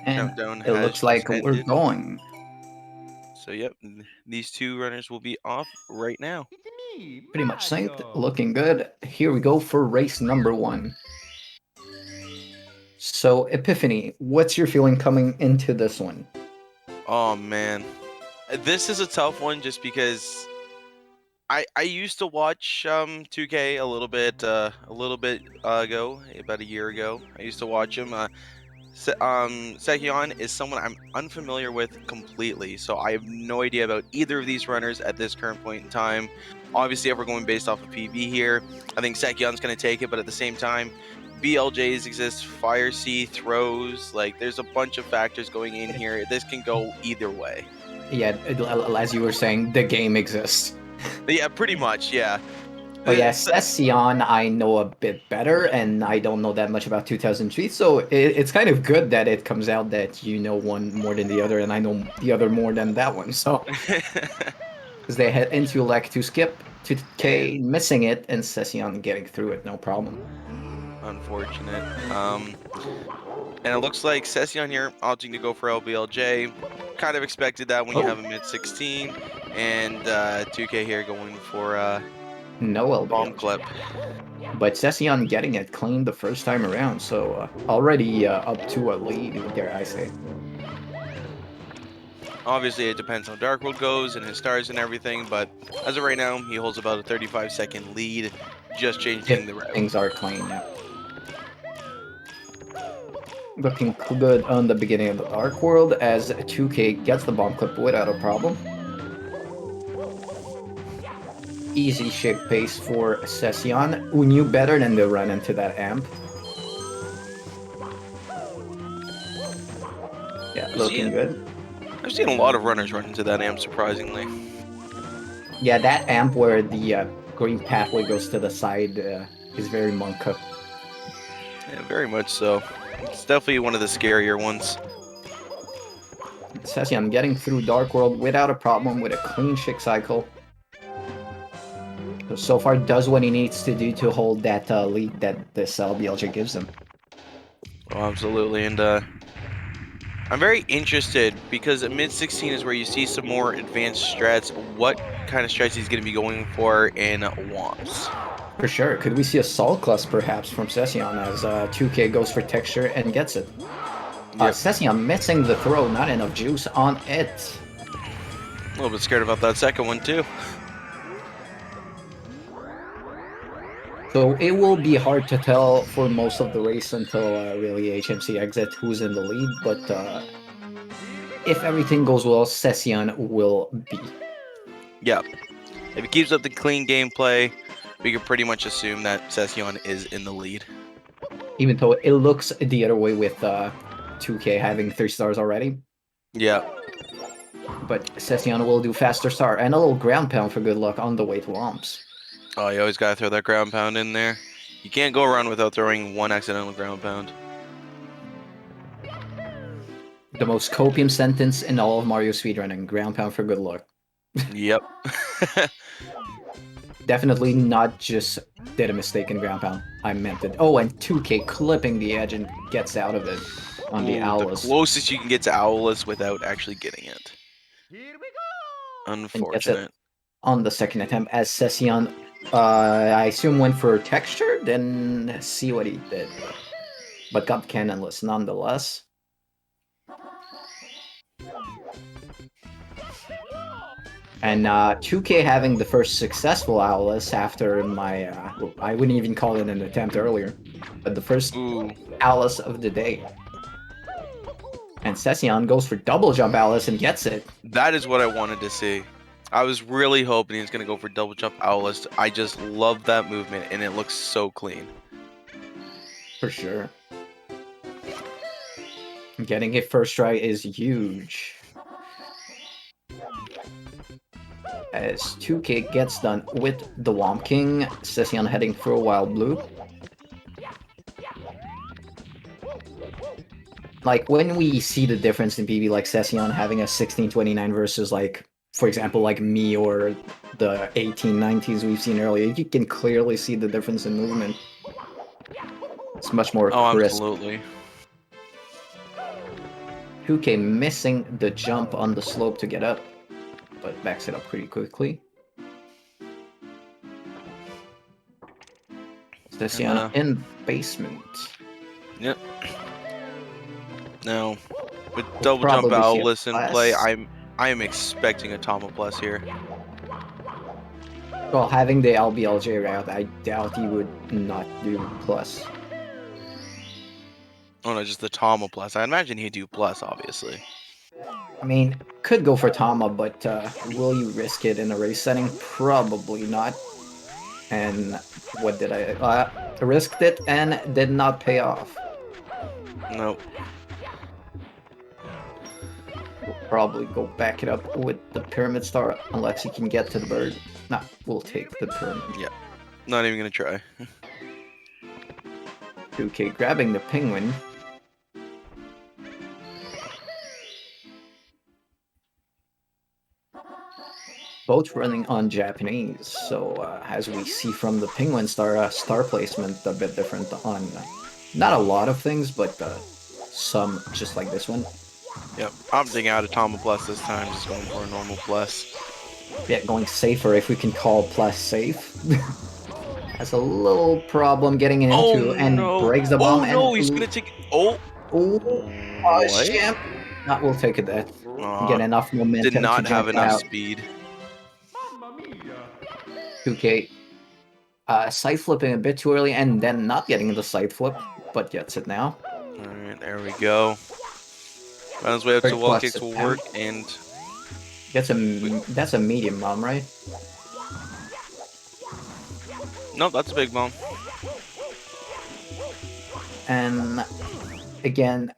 And Countdown it has looks like just we're ended. going. So yep, these two runners will be off right now. It's me, Pretty much synced, Mario. looking good. Here we go for race number 1. So, Epiphany, what's your feeling coming into this one? Oh man, this is a tough one just because I used to watch 2K a little bit ago, about a year ago. I used to watch him. SEceon is someone I'm unfamiliar with completely, so I have no idea about either of these runners at this current point in time. Obviously, if we're going based off of PB here, I think SEceon's going to take it, but at the same time, BLJs exist, Fire C throws, like there's a bunch of factors going in here. This can go either way. Yeah, as you were saying, the game exists. Yeah, pretty much, yeah. But yeah, S- SEceon I know a bit better, and I don't know that much about 2003, so it's kind of good that it comes out that you know one more than the other, and I know the other more than that one, so... Because they had intellect to skip, 2K missing it, and SEceon getting through it, no problem. Unfortunate. And it looks like SEceon here opting to go for LBLJ. Kind of expected that when you have a mid 16, and 2K here going for No bomb LBL. clip. But SEceon getting it clean the first time around, so already up to a lead, dare I say. Obviously, it depends how Dark World goes and his stars and everything, but as of right now, he holds about a 35-second lead, just changing the If route. things are clean, yeah. Looking good on the beginning of the Dark World as 2K gets the bomb clip without a problem. Easy shape pace for SEceon, who knew better than to run into that amp. Yeah, looking good. I've seen a lot of runners run into that amp, surprisingly. Yeah, that amp where the green pathway goes to the side is very Monka. Yeah, very much so. It's definitely one of the scarier ones. SEceon getting through Dark World without a problem with a clean Chick cycle. So far does what he needs to do to hold that lead that this LBLJ gives him. Oh, absolutely, and I'm very interested because at mid 16 is where you see some more advanced strats. What kind of strats he's going to be going for in WOMPs? For sure. Could we see a Sol Clus perhaps from SEceon as 2K goes for texture and gets it? Yep. SEceon missing the throw, not enough juice on it. A little bit scared about that second one too. So it will be hard to tell for most of the race until really HMC exit who's in the lead, but if everything goes well, SEceon will be. Yep. If he keeps up the clean gameplay, we can pretty much assume that SEceon is in the lead. Even though it looks the other way with 2K having 3 stars already. Yeah. But SEceon will do faster star and a little ground pound for good luck on the way to Womps. Oh, you always gotta throw that ground pound in there. You can't go around without throwing one accidental ground pound. The most copium sentence in all of Mario speedrunning, ground pound for good luck. Yep. Definitely not just did a mistake in ground pound. I meant it. Oh, and 2K clipping the edge and gets out of it on the Ooh, the Owlus. closest you can get to Owlus without actually getting it. Here we go. And gets it Unfortunate. on the second attempt as SEceon, I assume went for texture, then see what he did. But got cannonless nonetheless. And 2K having the first successful Owlus after my, I wouldn't even call it an attempt earlier, but the first Owlus of the day. And SEceon goes for double jump Owlus and gets it. That is what I wanted to see. I was really hoping he was going to go for double jump Owlus. I just love that movement, and it looks so clean. For sure. Getting it first try is huge. As 2K gets done with the Womp King, SEceon heading for a Wild Blue. Like, when we see the difference in PB, like SEceon having a 1629 versus, like, for example, like me or the 1890s we've seen earlier, you can clearly see the difference in movement. It's much more crisp. Absolutely. 2K missing the jump on the slope to get up, but backs it up pretty quickly. SEceon in basement. Yep. Now, with We'll double jump probably see out, a listen, play, plus. I am expecting a Tama Plus here. Well, having the LBLJ route, I doubt he would not do plus. Oh no, just the Tama Plus. I imagine he'd do Plus, obviously. I mean, could go for Tama, but will you risk it in a race setting? Probably not. And what did I... risked it and did not pay off. Nope. We'll probably go back it up with the Pyramid Star, unless he can get to the bird. Nah, we'll take the Pyramid. Yeah. Not even gonna try. 2K grabbing the Penguin. Both running on Japanese, so as we see from the Penguin Star, star placement a bit different on not a lot of things, but some just like this one. Yep. Opting out of Tama Plus this time, just going for a normal Plus. Yeah, going safer if we can call plus safe. Has a little problem getting into and breaks the bomb. Oh no, and he's gonna take. Oh. What? Shit. Not will take a death. Get enough Did momentum not to have jump enough out. speed. Mamma mia! 2K side flipping a bit too early and then not getting the side flip, but gets it now. Alright, there we go. Found his way up to wall kicks will work, and that's a medium bomb, right? no, that's a big bomb. And again,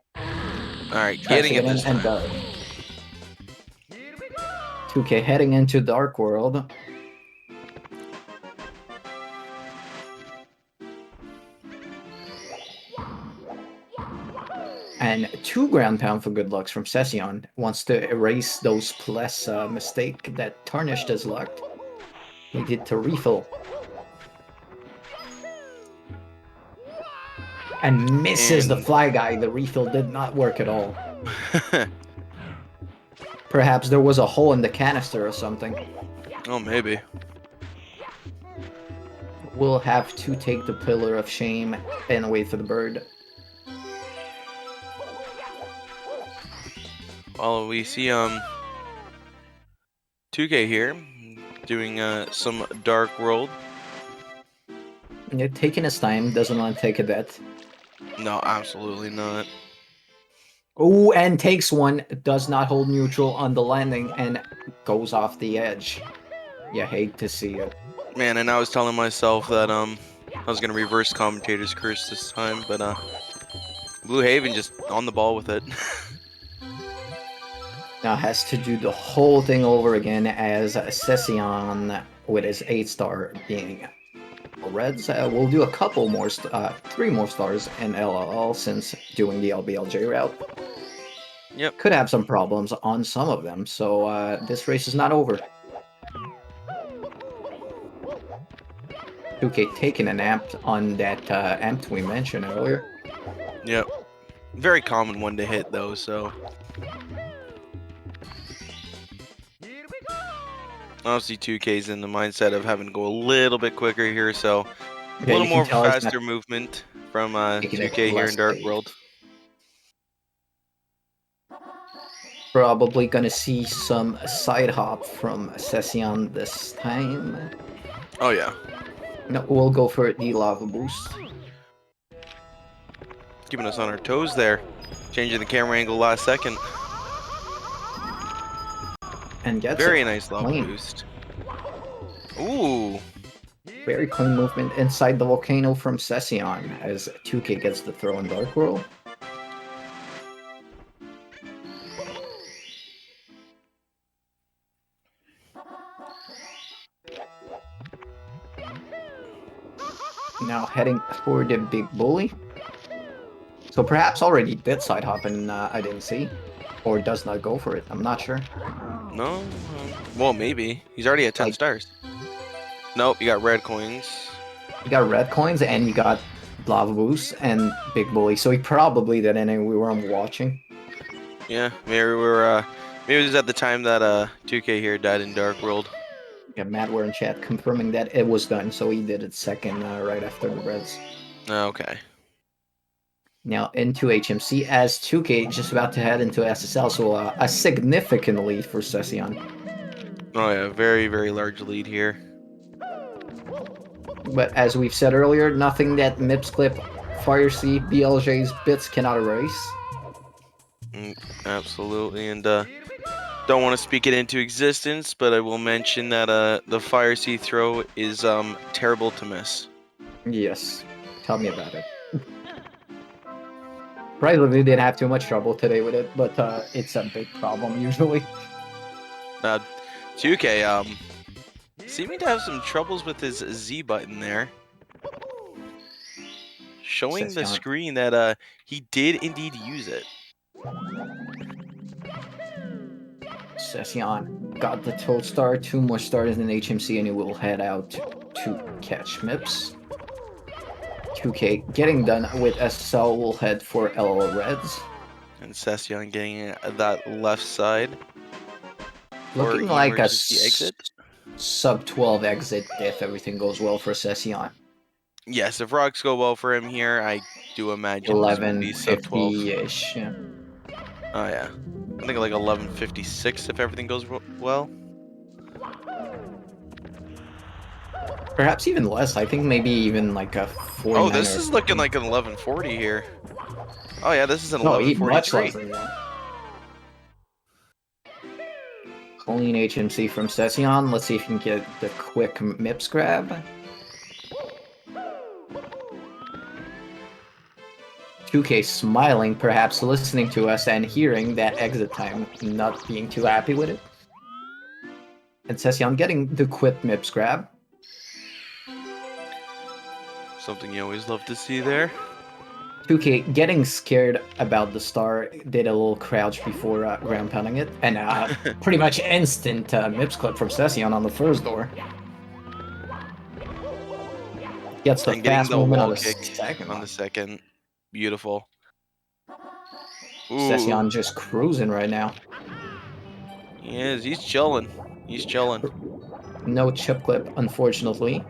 Alright, getting it this time. and 2K heading into Dark World. And 2 ground pound for good lucks from SEceon. Wants to erase those plus mistake that tarnished his luck. He did to refill. And misses the fly guy. The refill did not work at all. Perhaps there was a hole in the canister or something. Oh, maybe. We'll have to take the Pillar of Shame and wait for the bird. Well, we see 2K here doing some Dark World. Yeah, taking his time, doesn't want to take a bet. No, absolutely not. Oh, and takes one, does not hold neutral on the landing, and goes off the edge. You hate to see it. Man, and I was telling myself that I was gonna reverse commentator's curse this time, but Blue Haven just on the ball with it. Now has to do the whole thing over again as SEceon with his 8-star being Reds. We'll do a couple more, 3 more stars in LLL since doing the LBLJ route. Yep. Could have some problems on some of them, so this race is not over. 2K taking an amp on that amp we mentioned earlier. Yep. Very common one to hit though, so. Obviously 2K's in the mindset of having to go a little bit quicker here, so a little more faster movement from 2K here in Dark World. Probably gonna see some side hop from SEceon this time. Oh yeah. No, we'll go for the lava boost. Keeping us on our toes there. Changing the camera angle last second. And gets very it. Nice lava Clean. boost. Ooh. Very clean movement inside the volcano from SEceon as 2K gets the throw in Dark World. Now heading for the big bully. So perhaps already did side hop and I didn't see. Or does not go for it, I'm not sure. No? Well, maybe. He's already at 10 stars. Nope, you got red coins. You got red coins and you got lava boost and big bully. So he probably did it and we weren't watching. Yeah, maybe it was at the time that 2K here died in Dark World. Yeah, Matt were in chat confirming that it was done, so he did it second right after the Reds. Okay. Now into HMC as 2K just about to head into SSL, so a significant lead for SEceon. Oh yeah, very, very large lead here. But as we've said earlier, nothing that Mips Clip, Fire C, BLJ's bits cannot erase. Absolutely, and don't want to speak it into existence, but I will mention that the Fire C throw is terrible to miss. Yes, tell me about it. Surprisingly, didn't have too much trouble today with it, but it's a big problem usually. 2K seeming to have some troubles with his Z button there. Showing the SEceon. screen that he did indeed use it. SEceon got the Toad Star, 2 more stars in HMC, and he will head out to catch Mips. 2K getting done with SSL will head for LL Reds. And SEceon getting that left side. Looking like a exit. sub 12 exit if everything goes well for SEceon. Yes, if rocks go well for him here, I do imagine this will be sub 12. 1150-ish. Yeah. Oh yeah, I think like 11:56 if everything goes well. Perhaps even less. I think maybe even like a 49. Oh, this is looking like an 11:40 here. Oh yeah, this is an no, 11:43. much less than that. Clean HMC from SEceon. Let's see if you can get the quick Mips grab. 2K smiling, perhaps listening to us and hearing that exit time, not being too happy with it. And SEceon getting the quick Mips grab. Something you always love to see there. 2K getting scared about the star, did a little crouch before ground pounding it, and pretty much instant Mips clip from SEceon on the first door. Gets the fast movement on the second one. second. Beautiful. SEceon just cruising right now. He is. He's chilling. He's chilling. No chip clip, unfortunately.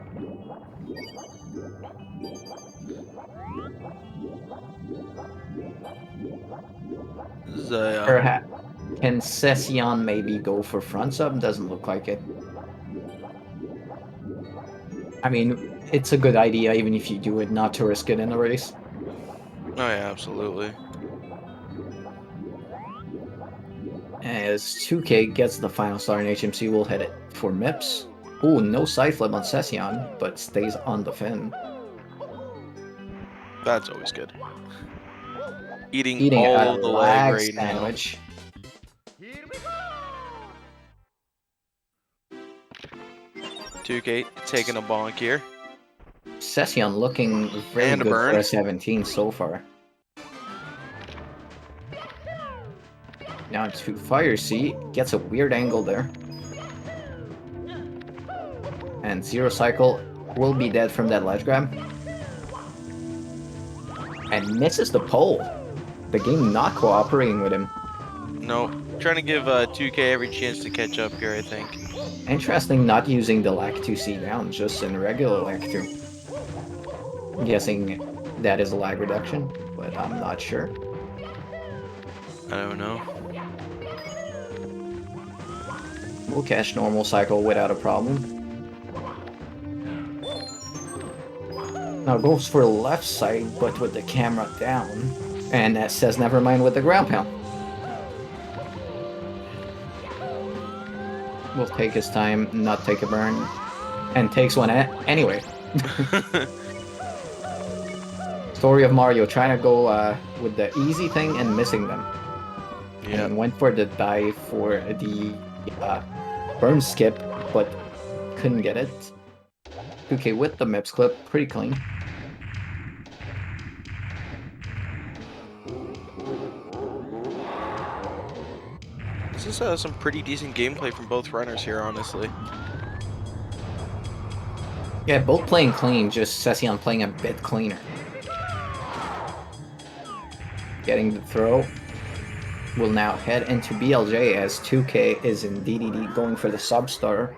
Perhaps. Can SEceon maybe go for front sub? Doesn't look like it. I mean, it's a good idea even if you do it not to risk it in a race. Oh yeah, absolutely. As 2K gets the final star in HMC, we'll hit it for Mips. Ooh, no side flip on SEceon, but stays on the fin. That's always good. Eating all the lag right sandwich. Now. 2K taking a bonk here. SEceon looking very good for S17 so far. Now to Fire C, gets a weird angle there. And Zero Cycle will be dead from that ledge grab. And misses the pole. The game not cooperating with him. No, trying to give 2K every chance to catch up here, I think. Interesting not using the lag 2C down, just in regular lag 2. I'm guessing that is a lag reduction, but I'm not sure. I don't know. We'll catch normal cycle without a problem. Now goes for left side, but with the camera down. And that says never mind with the ground pound. Will take his time, not take a burn. And takes one anyway. Story of Mario, trying to go with the easy thing and missing them. Yeah. And went for the dive for the burn skip, but couldn't get it. 2K with the Mips clip, pretty clean. This is some pretty decent gameplay from both runners here, honestly. Yeah, both playing clean, just SEceon playing a bit cleaner. Getting the throw. will now head into BLJ as 2K is in DDD going for the Substar.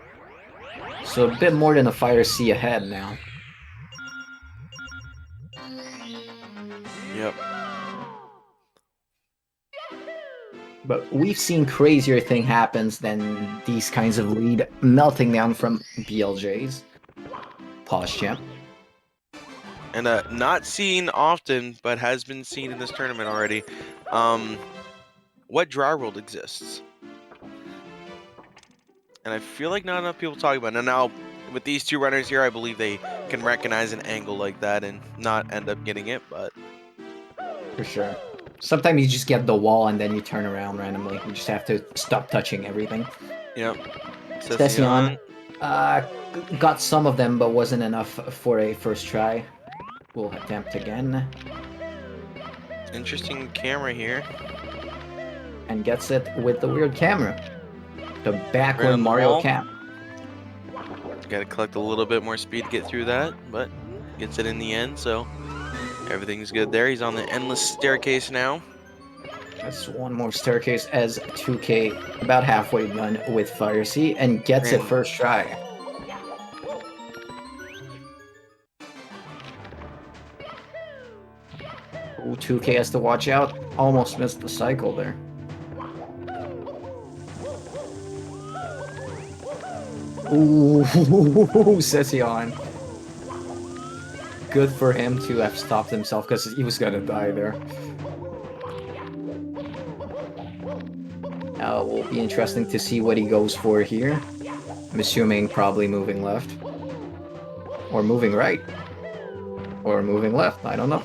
So a bit more than a Fire C ahead now. Yep. But we've seen crazier thing happens than these kinds of lead melting down from BLJs. Pause champ. And not seen often, but has been seen in this tournament already. What dry world exists? And I feel like not enough people talk about it. Now, with these two runners here, I believe they can recognize an angle like that and not end up getting it, but... For sure. Sometimes you just get the wall and then you turn around randomly. You just have to stop touching everything. Yep. SEceon got some of them, but wasn't enough for a first try. We'll attempt again. Interesting camera here. And gets it with the weird camera. The backward Around the Mario wall. cam. Got to collect a little bit more speed to get through that, but gets it in the end, so everything's good there. He's on the endless staircase now. That's one more staircase as 2K about halfway done with Fire C and gets it first try. Ooh, 2K has to watch out. Almost missed the cycle there. Ooh, SEceon. Good for him to have stopped himself because he was gonna die there. Now it will be interesting to see what he goes for here. I'm assuming probably moving left. Or moving right. Or moving left, I don't know.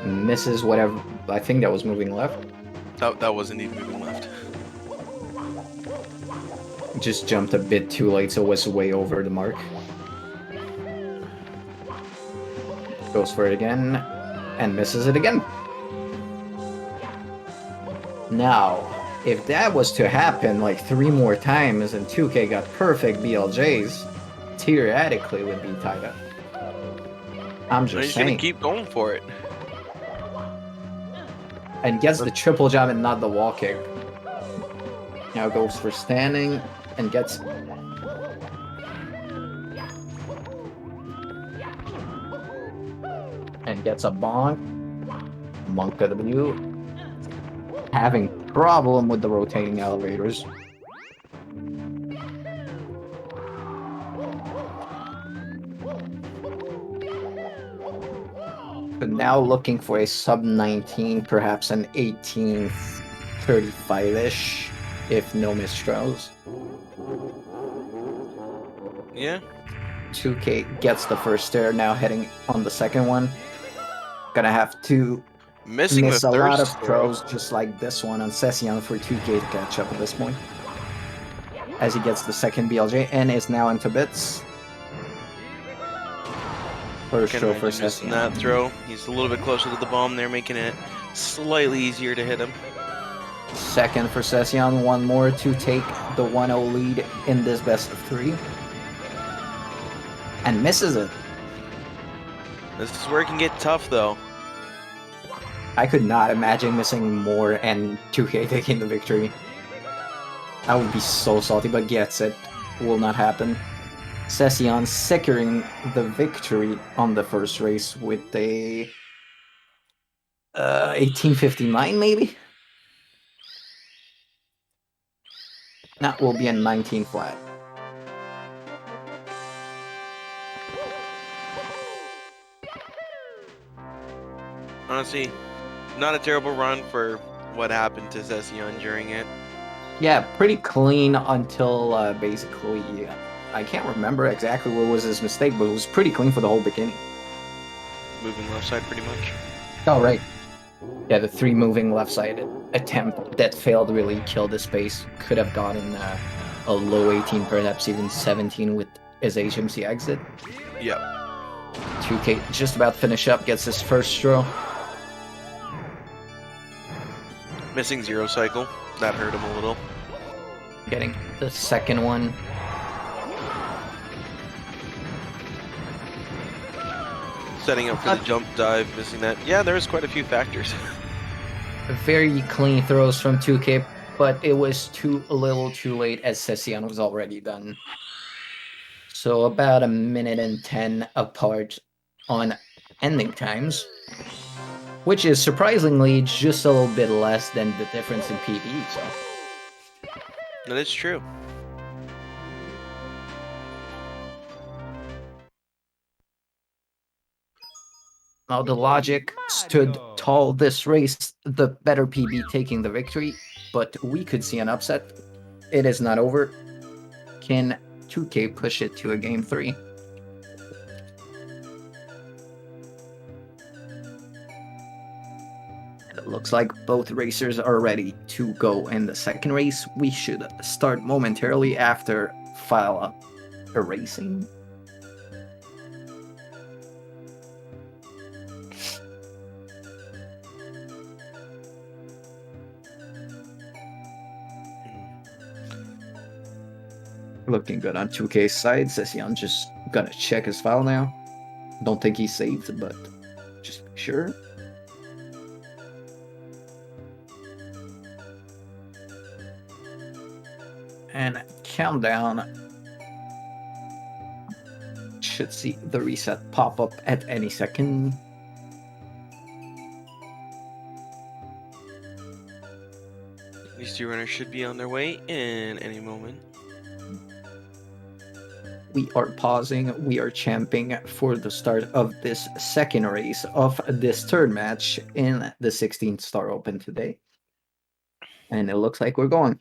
Misses whatever, I think that was moving left. That was indeed moving left. Just jumped a bit too late, so was way over the mark. Goes for it again, and misses it again. Now, if that was to happen like 3 more times and 2K got perfect BLJs, theoretically would be tied up. I'm just He's saying. gonna keep going for it. And gets the triple jump and not the wall kick. Now goes for standing and gets... And gets a bonk. Monk W. Having problem with the rotating elevators. But now looking for a sub 19, perhaps an 1835-ish, if no mistrials. Yeah. 2K gets the first stair, now heading on the second one. Gonna have to Missing miss the a third lot of stair. throws just like this one on SEceon for 2K to catch up at this point. As he gets the second BLJ and is now into bits. First Can throw for imagine missing that SEceon. throw. He's a little bit closer to the bomb there, making it slightly easier to hit him. Second for SEceon, one more to take the 1-0 lead in this best of 3. And misses it. This is where it can get tough, though. I could not imagine missing more and 2K taking the victory. I would be so salty, but gets it. Will not happen. SEceon securing the victory on the first race with a 1859 maybe? That will be a 19 flat. Honestly, not a terrible run for what happened to SEceon during it. Yeah, pretty clean until basically, I can't remember exactly what was his mistake, but it was pretty clean for the whole beginning. Moving left side pretty much. Oh, right. Yeah, the 3 moving left-sided attempt that failed really killed his pace. Could have gotten a low 18, perhaps even 17 with his HMC exit. Yep. 2K just about finish up, gets his first throw. Missing 0 cycle. That hurt him a little. Getting the second one. Setting up for the jump dive, missing that. Yeah, there's quite a few factors. Very clean throws from 2K, but it was a little too late as SEceon was already done. So about a minute and 10 apart on ending times, which is surprisingly just a little bit less than the difference in PB. So That is true. now the logic stood tall this race, the better PB taking the victory, but we could see an upset. It is not over. Can 2K push it to a game 3? It looks like both racers are ready to go in the second race. We should start momentarily after file erasing. Looking good on 2K's side. SEceon just gonna check his file now. Don't think he's saved, but just be sure. And countdown. Should see the reset pop up at any second. These two runners should be on their way in any moment. We are pausing, we are champing for the start of this second race of this third match in the 16th Star Open today. And it looks like we're going.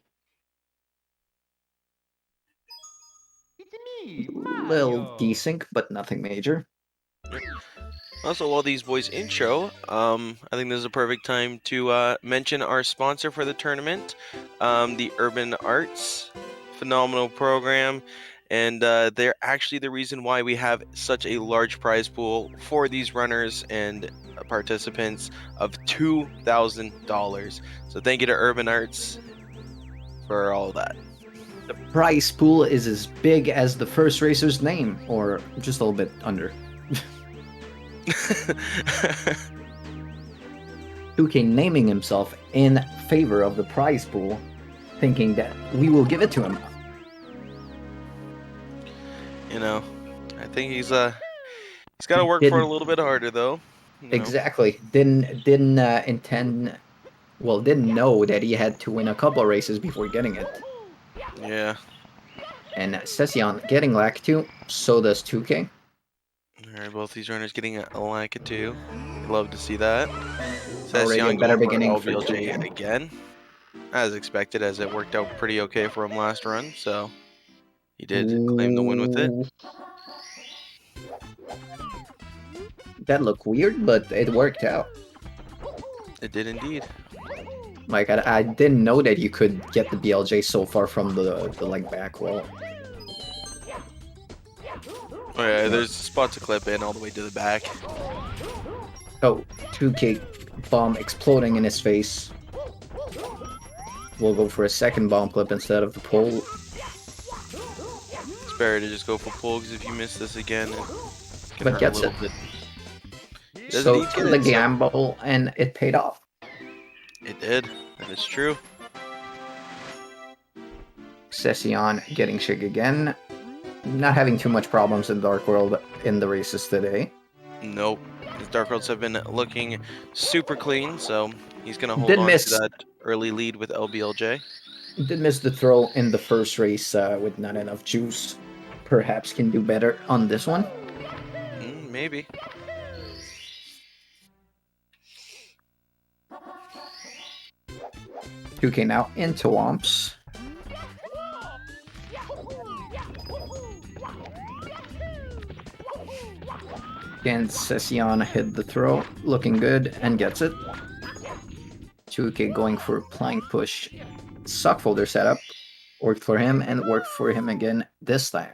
It's me, Little Mario. desync, but nothing major. Also, while these boys intro, I think this is a perfect time to mention our sponsor for the tournament, the Urban Arts. Phenomenal program, and they're actually the reason why we have such a large prize pool for these runners and participants of $2,000. So thank you to Urban Arts for all that. The prize pool is as big as the first racer's name, or just a little bit under. 2K naming himself in favor of the prize pool, thinking that we will give it to him. You know, I think he's got to work for it a little bit harder though. Exactly. Didn't know that he had to win a couple races before getting it. Yeah. And SEceon getting Lakitu, so does 2K. Alright, both these runners getting a Lakitu. Love to see that. Already a SEceon better going for beginning for LBLJ 2K. again. As expected, as it worked out pretty okay for him last run, so he did claim the win with it. That looked weird, but it worked out. It did indeed. Like, I didn't know that you could get the BLJ so far from the like back wall. Oh yeah, there's a spot to clip in all the way to the back. Oh, 2K bomb exploding in his face. We'll go for a second bomb clip instead of the pole. It's better to just go for pull, because if you miss this again, But gets it. Does So indeed get the it, so- gamble, and it paid off. It did. That is true. SEceon getting Shig again. Not having too much problems in Dark World in the races today. Nope. His Dark Worlds have been looking super clean, so he's going to hold Did on miss. to that early lead with LBLJ. Did miss the throw in the first race with not enough juice. Perhaps can do better on this one. Maybe. Okay, now into Womps. Again, SEceon hit the throw, looking good, and gets it. 2K going for a plank push. Suck folder setup. Worked for him, and worked for him again this time.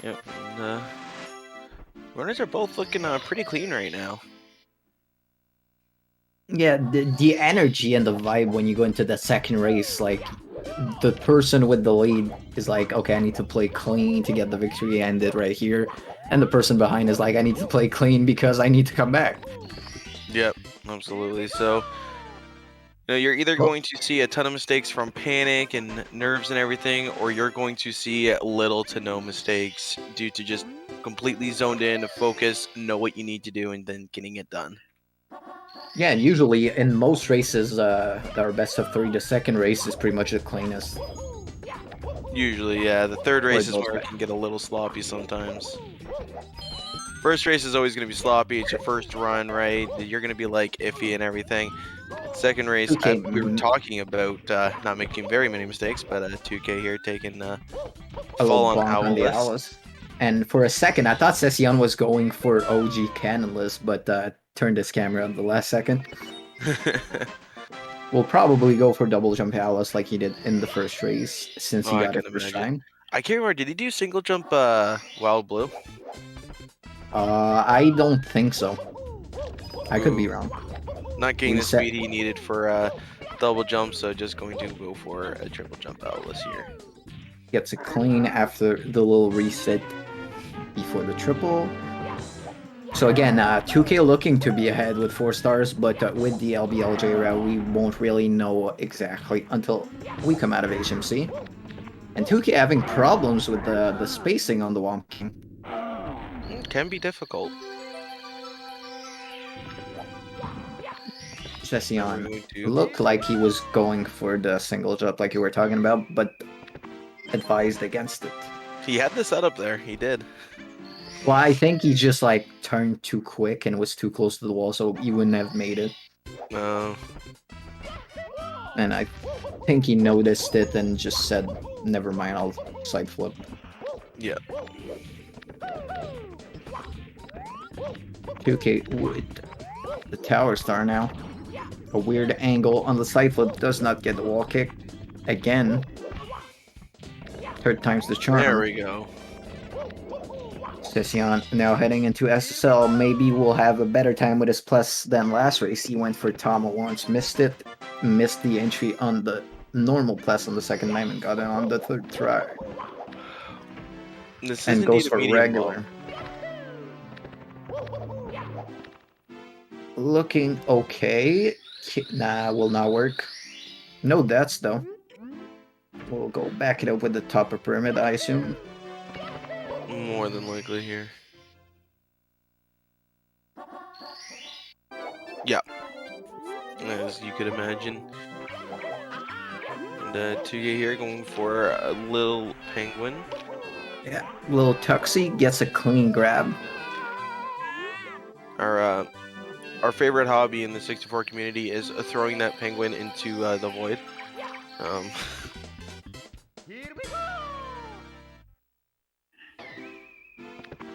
Yep. And, runners are both looking pretty clean right now. Yeah, the energy and the vibe when you go into the second race, like, the person with the lead is like, okay, I need to play clean to get the victory ended right here. And the person behind is like, I need to play clean because I need to come back. Yep, absolutely. So, you're either Well, going to see a ton of mistakes from panic and nerves and everything, or you're going to see little to no mistakes due to just completely zoned in, focus, know what you need to do, and then getting it done. yeah, and usually in most races, our best of three, the second race is pretty much the cleanest. Usually, yeah. The third Or race it is goes where it back. can get a little sloppy sometimes. First race is always going to be sloppy. It's your first run, right? You're going to be like iffy and everything. Second race, 2K, we were talking about not making very many mistakes, but 2K here taking a little fall on bonk on the owlless. Alice. And for a second, I thought SEceon was going for OG Cannonless, but turned his camera on the last second. We'll probably go for double jump Alice like he did in the first race, since Oh, he I got can it first imagine. time. I can't remember. Did he do single jump Wild Blue? I don't think so. I could be Ooh, wrong. not getting the Reset. speed he needed for double jump, so just going to go for a triple jump owlless here. Gets a clean after the little reset before the triple. So again, 2K looking to be ahead with 4 stars, but with the LBLJ route, we won't really know exactly until we come out of HMC. And 2K having problems with the spacing on the Womp King. Can be difficult. SEceon Going to looked like he was going for the single jump like you were talking about, but advised against it. He had the setup there. He did. Well, I think he just like turned too quick and was too close to the wall, so he wouldn't have made it. No. And I think he noticed it and just said, never mind, I'll side flip. Yeah. 2K with the tower star now. A weird angle on the side flip does not get the wall kick. Again. Third time's the charm. There we go. SEceon now heading into SSL. Maybe we'll have a better time with his plus than last race. He went for Tama once, missed it, missed the entry on the normal plus on the second time and got it on the third try. This is And goes indeed a for medium regular. ball. Looking okay. Nah, will not work. No deaths though. We'll go back it up with the top of pyramid, I assume. More than likely here. Yeah. As you could imagine. And 2K here going for a little penguin. Yeah, little Tuxie gets a clean grab. Our favorite hobby in the 64 community is throwing that penguin into the void.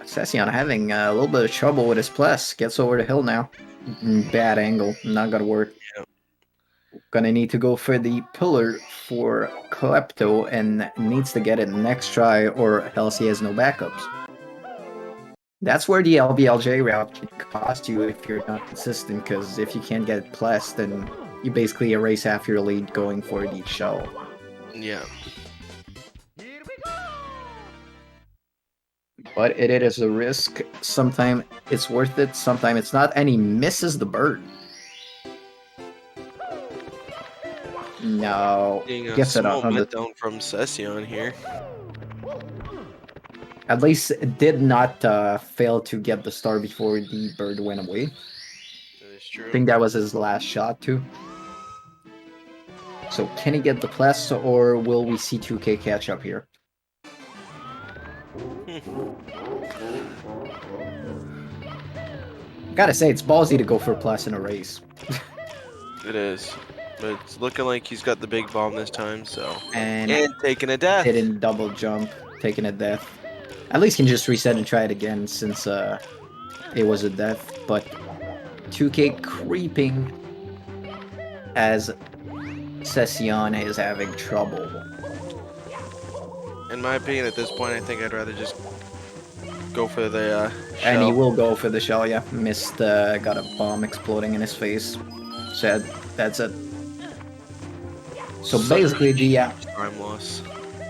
SEceon having a little bit of trouble with his plus. Gets over the hill now. Bad angle. Not gonna work. Yep. Gonna need to go for the pillar for Klepto and needs to get it next try or else he has no backups. That's where the LBLJ route can cost you if you're not consistent, because if you can't get it plus, then you basically erase half your lead going for the shell. Yeah. But it is a risk. Sometimes it's worth it, sometimes it's not, and he misses the bird. No, Getting a gets it small on the... meltdown from SEceon here. At least it did not fail to get the star before the bird went away. That is true. I think that was his last shot too. So can he get the plus, or will we see 2K catch up here? Gotta say, it's ballsy to go for a plus in a race. It is. But it's looking like he's got the big bomb this time, so. And taking a death. didn't double jump, taking a death. At least can just reset and try it again since it was a death. But 2K creeping as SEceon is having trouble. In my opinion, at this point, I think I'd rather just go for the And he shell. will go for the shell, yeah. Missed, got a bomb exploding in his face. Said, that's it. So basically, the time loss.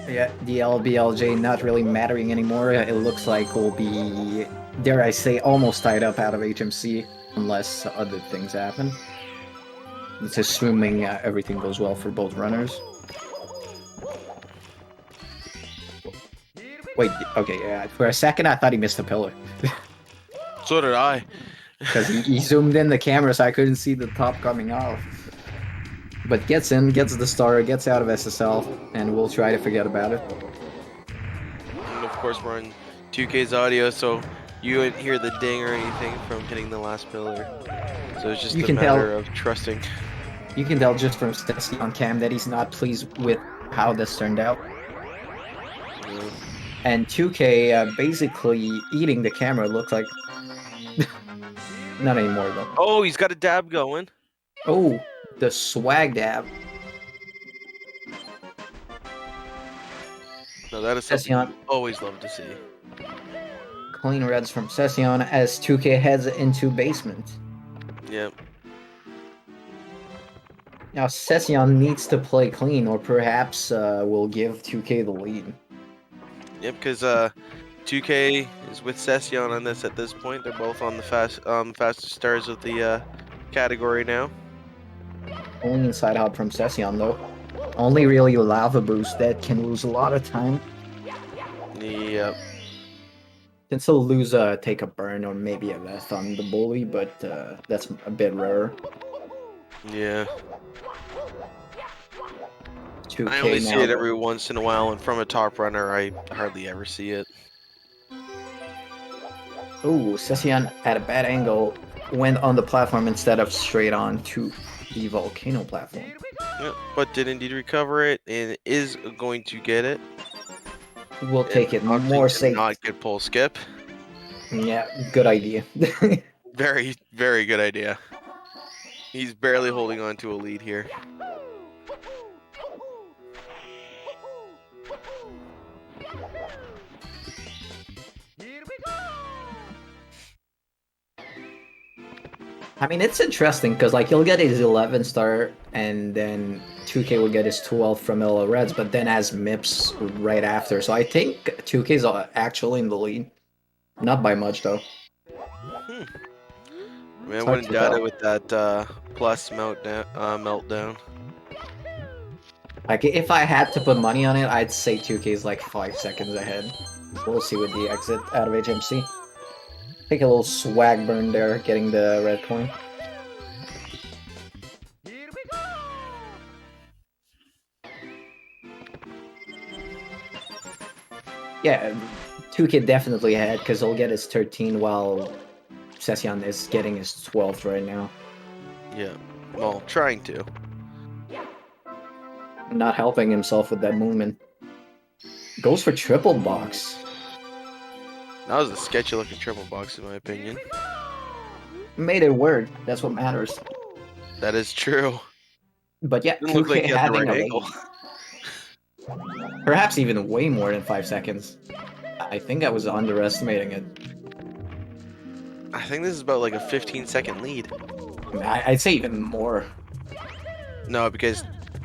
yeah, the LBLJ not really mattering anymore. It looks like we'll be, dare I say, almost tied up out of HMC. unless other things happen. It's assuming everything goes well for both runners. Wait, okay, yeah. For a second, I thought he missed the pillar. So did I. Because he zoomed in the camera so I couldn't see the top coming off. But gets in, gets the star, gets out of SSL, and we'll try to forget about it. And of course, we're on 2K's audio, so you wouldn't hear the ding or anything from hitting the last pillar. So it's just You a can matter tell- of trusting. You can tell just from SEceon on cam that he's not pleased with how this turned out. Yeah. And 2K basically eating the camera looked like... Not anymore, though. Oh, he's got a dab going. Oh, the swag dab. No, that is something SEceon. you always love to see. Clean reds from SEceon as 2K heads into basement. Yep. Now, SEceon needs to play clean, or perhaps will give 2K the lead. Yep, because 2K is with SEceon on this at this point. They're both on the fastest stars of the category now. Only inside hop from SEceon, though. Only really lava boost that can lose a lot of time. Yep. Can still lose take a burn or maybe a vest on the bully, but that's a bit rare. Yeah. 2K I only now, see it though. every once in a while, and from a top runner, I hardly ever see it. Ooh, SEceon at a bad angle went on the platform instead of straight on to the volcano platform. Yep, but did indeed recover it, and is going to get it. We'll take it Obviously more did safe. not get pull skip. Yeah, good idea. Very, very good idea. He's barely holding on to a lead here. I mean, it's interesting because like he'll get his 11 star and then 2K will get his 12 from Illa Reds, but then has MIPS right after. So I think 2K's actually in the lead. Not by much though. I mean, I It's hard wouldn't to doubt tell. it with that plus meltdown. Like if I had to put money on it, I'd say 2K's like 5 seconds ahead. We'll see with the exit out of HMC. Take a little swag burn there, getting the red coin. Yeah, 2K definitely ahead because he'll get his 13 while SEceon is getting his 12th right now. Yeah, well, trying to. Not helping himself with that movement. Goes for triple box. That was a sketchy looking triple box in my opinion. Made it work. That's what matters. That is true. But yeah, Didn't look 2K like he had the having right a angle. lead. Perhaps even way more than 5 seconds. I think I was underestimating it. I think this is about like a 15-second lead. I'd say even more. No, because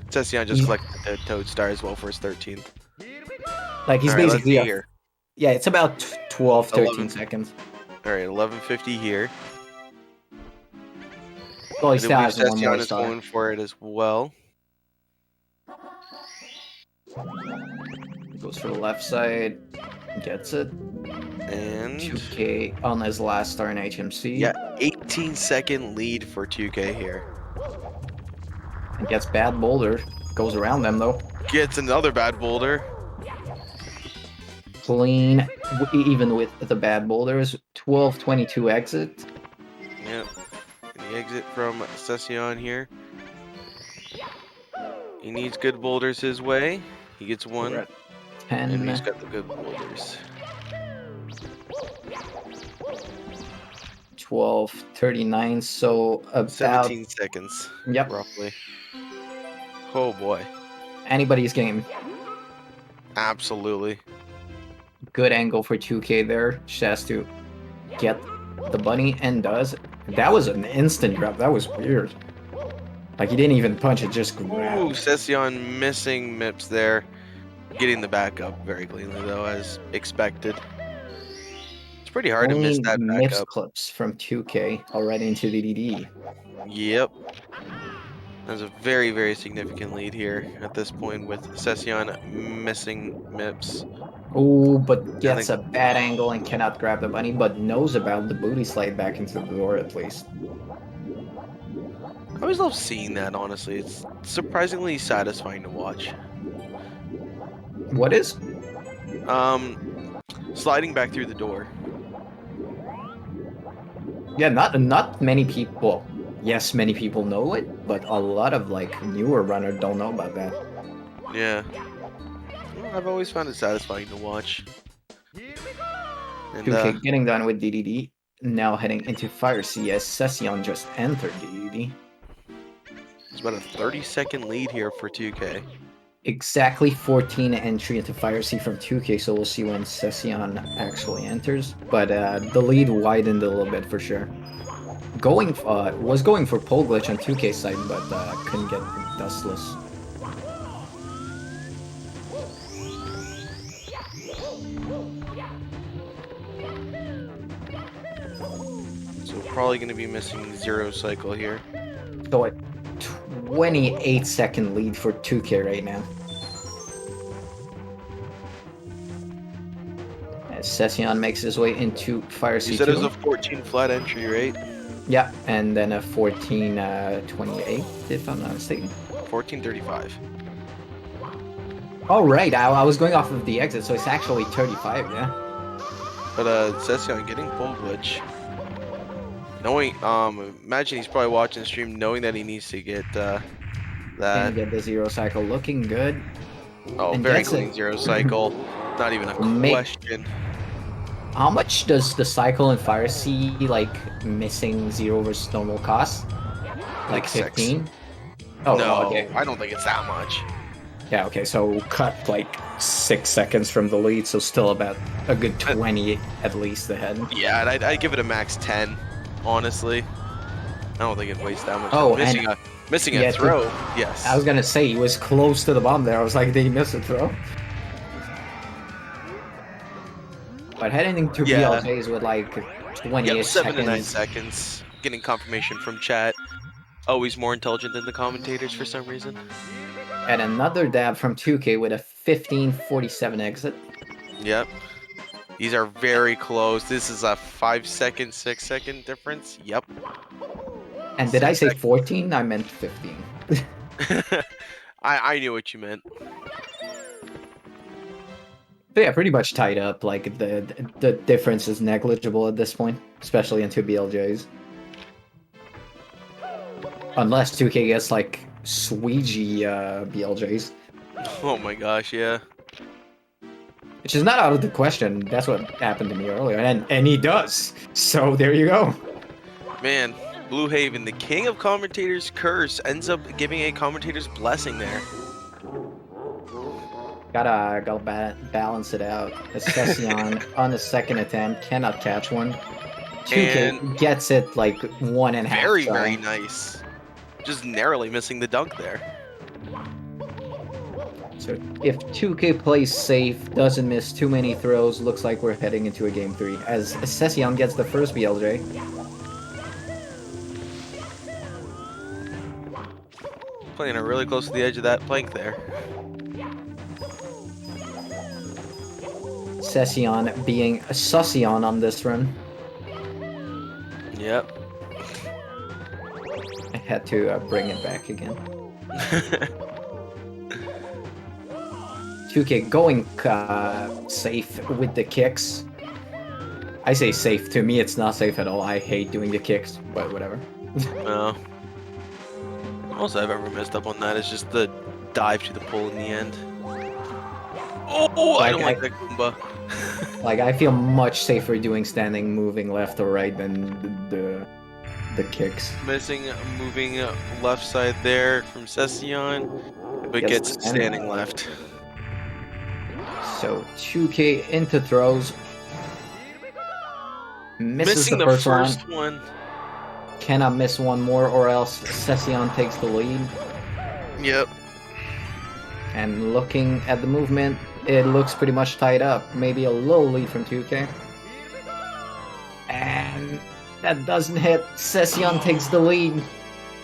SEceon just collected the Toad Star as well for his 13th. Like he's All right, let's basically see a, here. yeah, it's about 12, 13 11. seconds. All right, 11:50 here. Well, he And still I has believe one more SEceon is star. going for it as well. Goes for the left side, gets it. And 2K on his last star in HMC. yeah, 18-second lead for 2K here. And gets bad boulder. Goes around them though. Gets another bad boulder. Clean, even with the bad boulders. 12-22 exit. Yep. And the exit from SEceon here. He needs good boulders his way. He gets one. We're at And he's 10. got the good boulders. 12-39. So about 17 seconds, yep, roughly. Oh boy. anybody's game. Absolutely. Good angle for 2K there. Just has to get the bunny and does. That was an instant grab. That was weird. Like he didn't even punch it, just Ooh, grabbed. SEceon missing MIPS there. Getting the back up very cleanly though, as expected. It's pretty hard to miss Only that MIPS backup. clips from 2K already into DDD. Yep. There's a very, very significant lead here at this point with SEceon missing MIPS. Oh, but I gets think a bad angle and cannot grab the bunny, but knows about the booty slide back into the door at least. I always love seeing that, honestly. It's surprisingly satisfying to watch. What is? Sliding back through the door. Yeah, not many people. Yes, many people know it, but a lot of like newer runners don't know about that. Yeah. Well, I've always found it satisfying to watch. And 2K getting done with DDD. Now heading into Fire C as SEceon just entered DDD. it's about a 30-second lead here for 2K. Exactly 14 entry into Fire C from 2K, so we'll see when SEceon actually enters. But the lead widened a little bit for sure. Was going for pole glitch on 2K side, but couldn't get dustless. So probably going to be missing zero cycle here. So a 28-second lead for 2K right now. As SEceon makes his way into Fire C2. You said it was a 14 flat entry, right? Yeah, and then a 14-28, if I'm not mistaken. 14:35. Oh, right, I was going off of the exit, so it's actually 35, yeah. But SEceon getting pole glitch. Knowing, imagine he's probably watching the stream knowing that he needs to get Can that. get the zero cycle looking good. Oh, and very gets clean it. zero cycle. Not even a question. How much does the cycle in Fire C, like, missing zero versus normal cost? Like 15? Oh, No, okay. I don't think it's that much. Yeah, okay, so cut like 6 seconds from the lead, so still about a good 20 at least ahead. Yeah, and I'd give it a max 10, honestly. I don't think it wastes that much. Oh, missing yeah, a throw. Yes. I was gonna say, he was close to the bomb there. I was like, did he miss a throw? But heading into Yeah. BLJs with like 28 Yep, 7 to 9 seconds. seconds. Getting confirmation from chat. Always more intelligent than the commentators for some reason. And another dab from 2K with a 15:47 exit. Yep. These are very close. This is a 5-second, 6-second difference. Yep. And did I say 14? I meant 15. I knew what you meant. But yeah, pretty much tied up. Like the difference is negligible at this point, especially into BLJs. Unless 2K gets like Sweegie BLJs. Oh my gosh, yeah. Which is not out of the question. That's what happened to me earlier. And he does. So there you go. Man, Blue Haven, the king of commentators' curse, ends up giving a commentator's blessing there. Gotta balance it out. SEceon on the second attempt cannot catch one. 2K gets it like 1.5 Very, try. very nice. Just narrowly missing the dunk there. So if 2K plays safe, doesn't miss too many throws, looks like we're heading into a game 3. As SEceon gets the first BLJ. Playing it really close to the edge of that plank there. SEceon being a SEceon on this run. Yep. I had to bring it back again. 2K going safe with the kicks. I say safe. To me, it's not safe at all. I hate doing the kicks, but whatever. No. Most I've ever messed up on that is just the dive to the pole in the end. Oh, I don't like that Goomba. Like, I feel much safer doing standing, moving left or right than the kicks. Missing, moving left side there from SEceon, but Yes, gets standing left. So 2K into throws. Misses Missing the the first one. Cannot miss one more, or else SEceon takes the lead. Yep. And looking at the movement, it looks pretty much tied up. Maybe a little lead from 2K. That doesn't hit. SEceon takes the lead.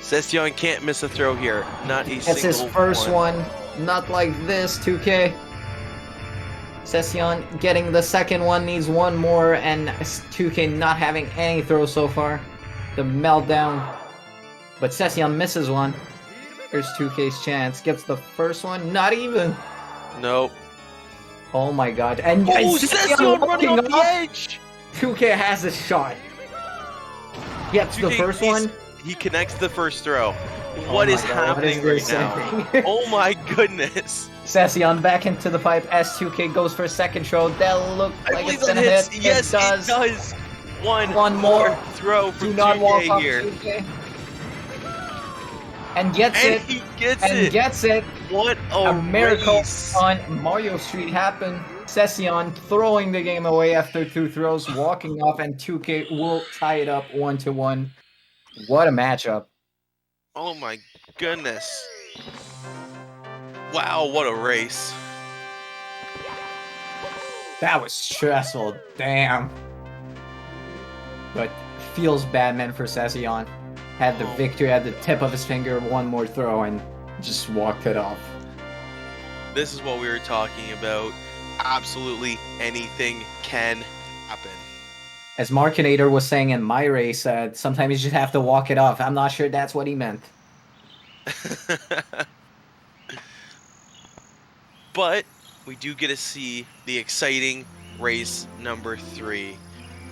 SEceon can't miss a throw here. Not a That's his single first one. Not like this, 2K. SEceon getting the second one, needs one more, and 2K not having any throws so far. The meltdown. But SEceon misses one. Here's 2K's chance. Gets the first one, not even. Nope. Oh my god. And Oh, SEceon SEceon running walking off the edge! 2K has a shot. Gets the 2K, first one. He connects the first throw. What is happening what is right this? now? Oh my goodness. SEceon back into the pipe as 2K goes for a second throw. That looked I like believe it's gonna that hits. hit. Yes, it does. it does. One more. throw Do from not walk 2K off here. 2K. And gets And it. he gets And it. gets it. What A miracle race. on Mario Street happened. SEceon throwing the game away after 2 throws, walking off, and 2K will tie it up 1-1. What a matchup. Oh my goodness. Wow, what a race. That was stressful, damn. But feels bad, man, for SEceon. Had the victory at the tip of his finger, one more throw, and just walked it off. This is what we were talking about. Absolutely anything can happen. As Markinator was saying in my race, sometimes you just have to walk it off. I'm not sure that's what he meant. But we do get to see the exciting race number 3,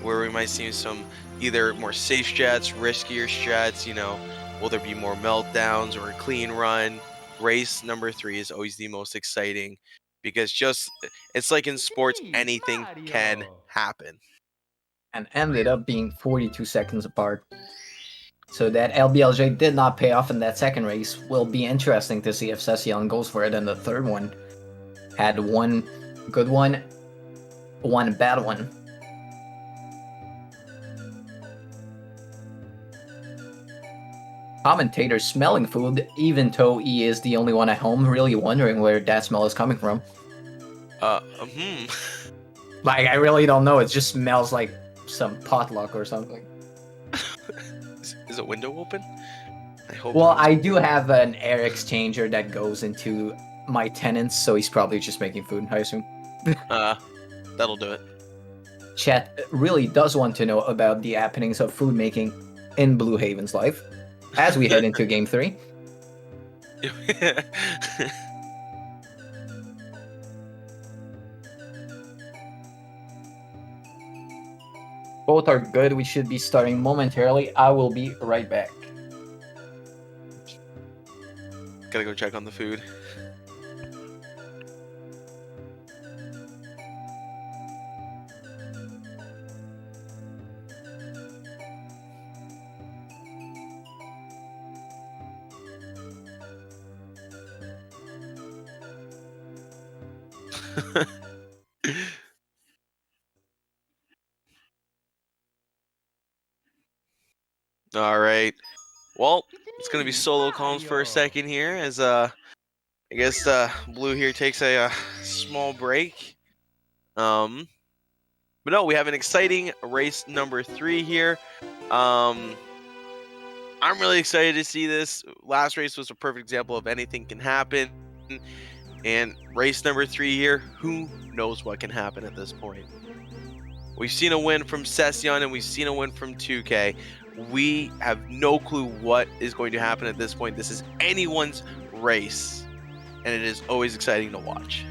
where we might see some either more safe strats, riskier strats, you know, will there be more meltdowns or a clean run? Race number 3 is always the most exciting because just it's like in sports, anything can happen. And ended up being 42 seconds apart. So that LBLJ did not pay off in that second race. Will be interesting to see if SEceon goes for it in the third one. Had one good one, one bad one. Commentator smelling food, even though he is the only one at home, really wondering where that smell is coming from. Like, I really don't know. It just smells like some potluck or something. Is a window open? I hope. Well, I do have an air exchanger that goes into my tenants, so he's probably just making food, I assume. That'll do it. Chat really does want to know about the happenings of food making in Blue Haven's life as we head into Game 3. Both are good. We should be starting momentarily. I will be right back. Gotta go check on the food. All right. Well, it's gonna be solo comms for a second here, as I guess Blue here takes a small break. But no, we have an exciting race number 3 here. I'm really excited to see this. Last race was a perfect example of anything can happen, and race number 3 here, who knows what can happen at this point. We've seen a win from SEceon and we've seen a win from 2K. We have no clue what is going to happen at this point. This is anyone's race, and it is always exciting to watch.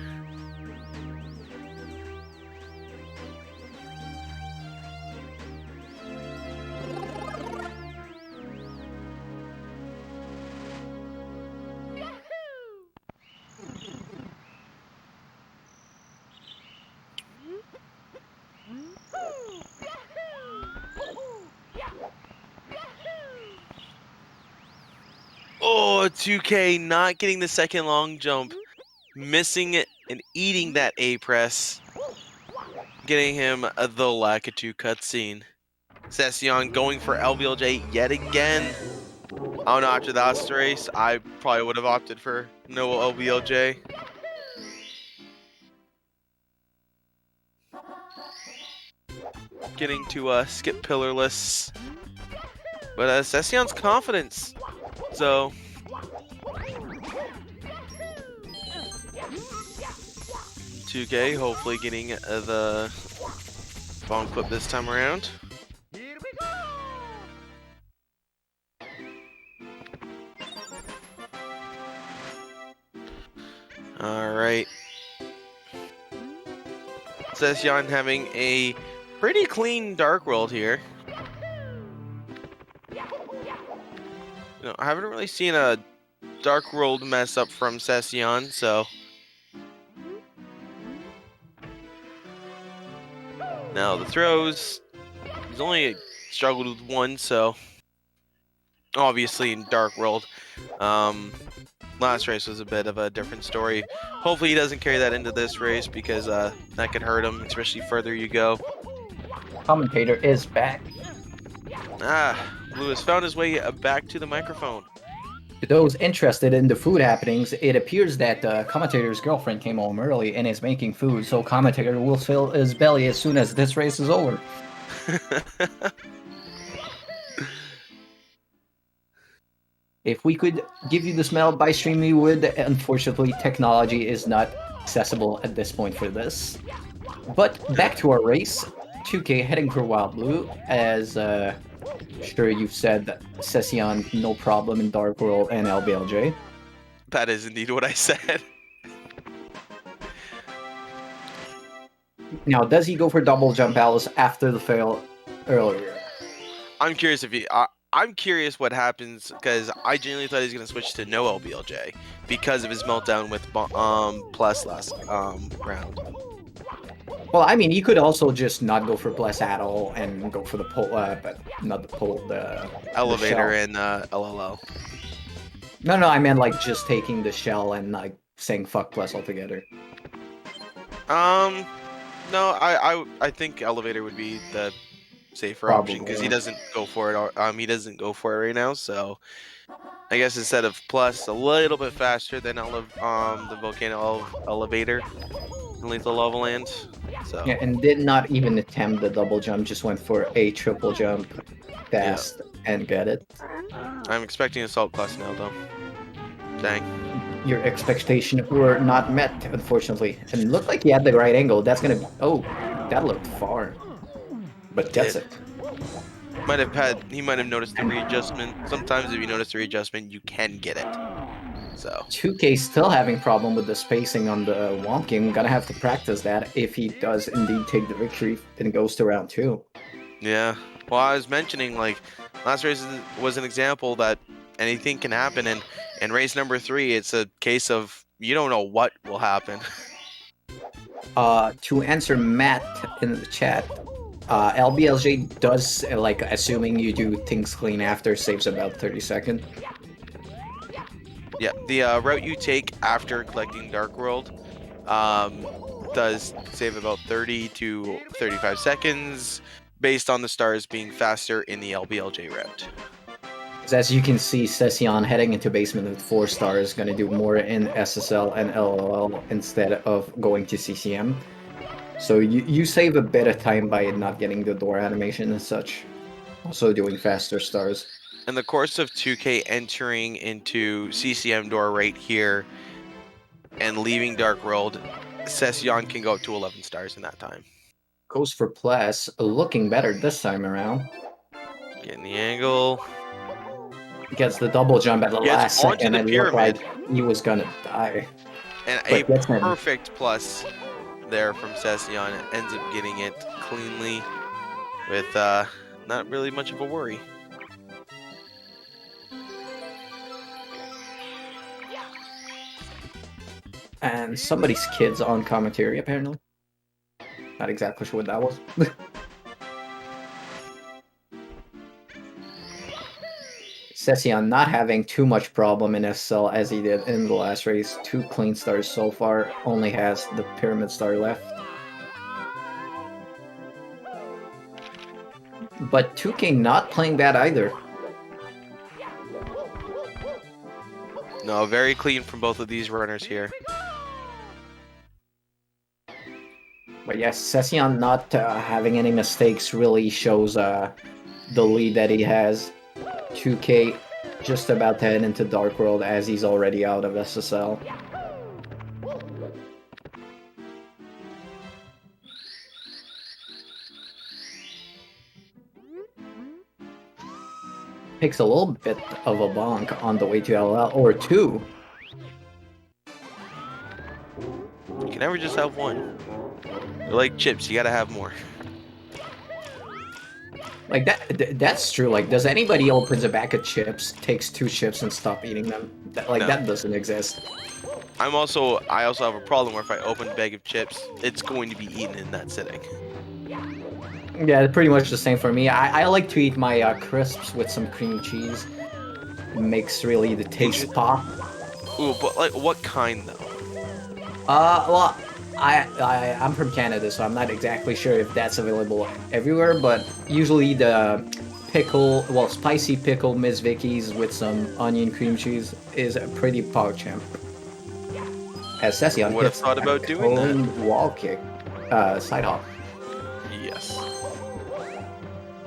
Oh, 2K not getting the second long jump, missing it and eating that A press, getting him the Lakitu cutscene. SEceon going for LBLJ yet again. Oh no, after that last race, I probably would have opted for no LBLJ. getting to skip pillarless. But SEceon's confidence. So 2K hopefully getting the bomb clip this time around. Here we go. Alright. SEceon having a pretty clean Dark World here. You know, I haven't really seen a Dark World mess up from SEceon, so. Now the throws, he's only struggled with one, so obviously in Dark World. Last race was a bit of a different story. Hopefully he doesn't carry that into this race because that could hurt him, especially further you go. Commentator is back. Blue has found his way back to the microphone. To those interested in the food happenings, it appears that the commentator's girlfriend came home early and is making food, so commentator will fill his belly as soon as this race is over. If we could give you the smell by stream, we would. Unfortunately, technology is not accessible at this point for this. But back to our race. 2K heading for Wild Blue, as sure you've said, SEceon no problem in Dark World and LBLJ. That is indeed what I said. Now, does he go for double jump Alice after the fail earlier? I'm curious if he. I'm curious what happens because I genuinely thought he was gonna switch to no LBLJ because of his meltdown with Plus last round. Well, I mean, he could also just not go for Bless at all and go for the pole, but not the pole, the Elevator the and LLL. No, I meant like just taking the shell and like saying fuck Bless altogether. No, I think Elevator would be the safer option because he doesn't go for it. He doesn't go for it right now. So I guess instead of Plus, a little bit faster than the Volcano Elevator in Lethal Lava Land. So Yeah, and did not even attempt the double jump, just went for a triple jump fast and get it. I'm expecting Assault Class now, though. Dang. Your expectations were not met, unfortunately. And it looked like he had the right angle. That's gonna be... Oh, that looked far. But gets it. He might have noticed the readjustment. Sometimes if you notice the readjustment, you can get it. So 2K still having problem with the spacing on the Womp game. Gonna have to practice that if he does indeed take the victory and goes to round 2. Yeah. Well, I was mentioning, like, last race was an example that anything can happen, and in race number 3, it's a case of you don't know what will happen. To answer Matt in the chat, LBLJ does, like, assuming you do things clean after, saves about 30 seconds. Yeah, the route you take after collecting Dark World does save about 30 to 35 seconds based on the stars being faster in the LBLJ route. As you can see, SEceon heading into basement with 4 stars, gonna do more in SSL and LOL instead of going to CCM. So you save a bit of time by not getting the door animation and such. Also doing faster stars. In the course of 2K entering into CCM door right here and leaving Dark World, SEceon can go up to 11 stars in that time. Goes for Plus, looking better this time around. Getting the angle. Gets the double jump at the last second and looked like he was gonna die. And a perfect plus there from SEceon. It ends up getting it cleanly with not really much of a worry. And somebody's kid's on commentary, apparently. Not exactly sure what that was. SEceon not having too much problem in SL as he did in the last race. 2 clean stars so far, only has the pyramid star left. But 2K not playing bad either. No, very clean from both of these runners here. But yes, SEceon not having any mistakes really shows the lead that he has. 2K just about to head into Dark World as he's already out of SSL. Takes a little bit of a bonk on the way to LL, or two. You can never just have one. They're like chips, you gotta have more. Like that's true. Like, does anybody opens a bag of chips, takes 2 chips, and stop eating them? No. That doesn't exist. I also have a problem where if I open a bag of chips, it's going to be eaten in that sitting. Yeah, pretty much the same for me. I like to eat my crisps with some cream cheese. Makes really the taste pop. Ooh, but like, what kind though? Well, I'm from Canada, so I'm not exactly sure if that's available everywhere, but usually the pickle, well, spicy pickle Miss Vicky's with some onion cream cheese is a pretty pog champ. As SEceon Would have hits thought a about doing that. clean wall kick, side hop. Yes.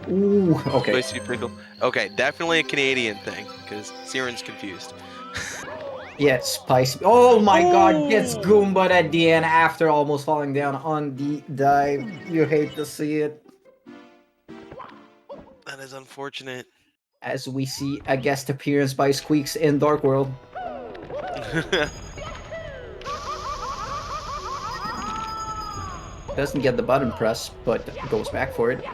Ooh, okay. Spicy pickle. Okay, definitely a Canadian thing, because SEceon's confused. Yeah, spicy. Oh my god, gets Ooh. Goomba'd at the end after almost falling down on the dive. You hate to see it. That is unfortunate. As we see a guest appearance by Squeaks in Dark World. Doesn't get the button press, but goes back for it.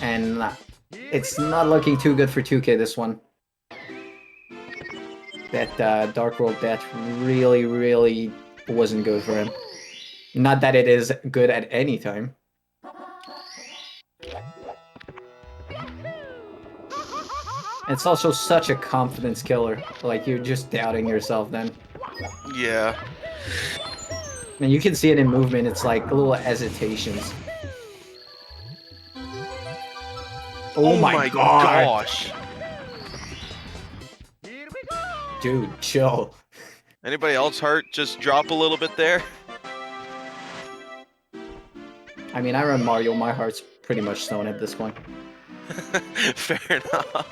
And it's not looking too good for 2K this one. That Dark World death really wasn't good for him. Not that it is good at any time. It's also such a confidence killer. Like, you're just doubting yourself then. Yeah. And you can see it in movement, it's like little hesitations. Oh my god! Gosh. Dude, chill. Anybody else hurt? Just drop a little bit there. I mean, I run Mario, my heart's pretty much stone at this point. Fair enough.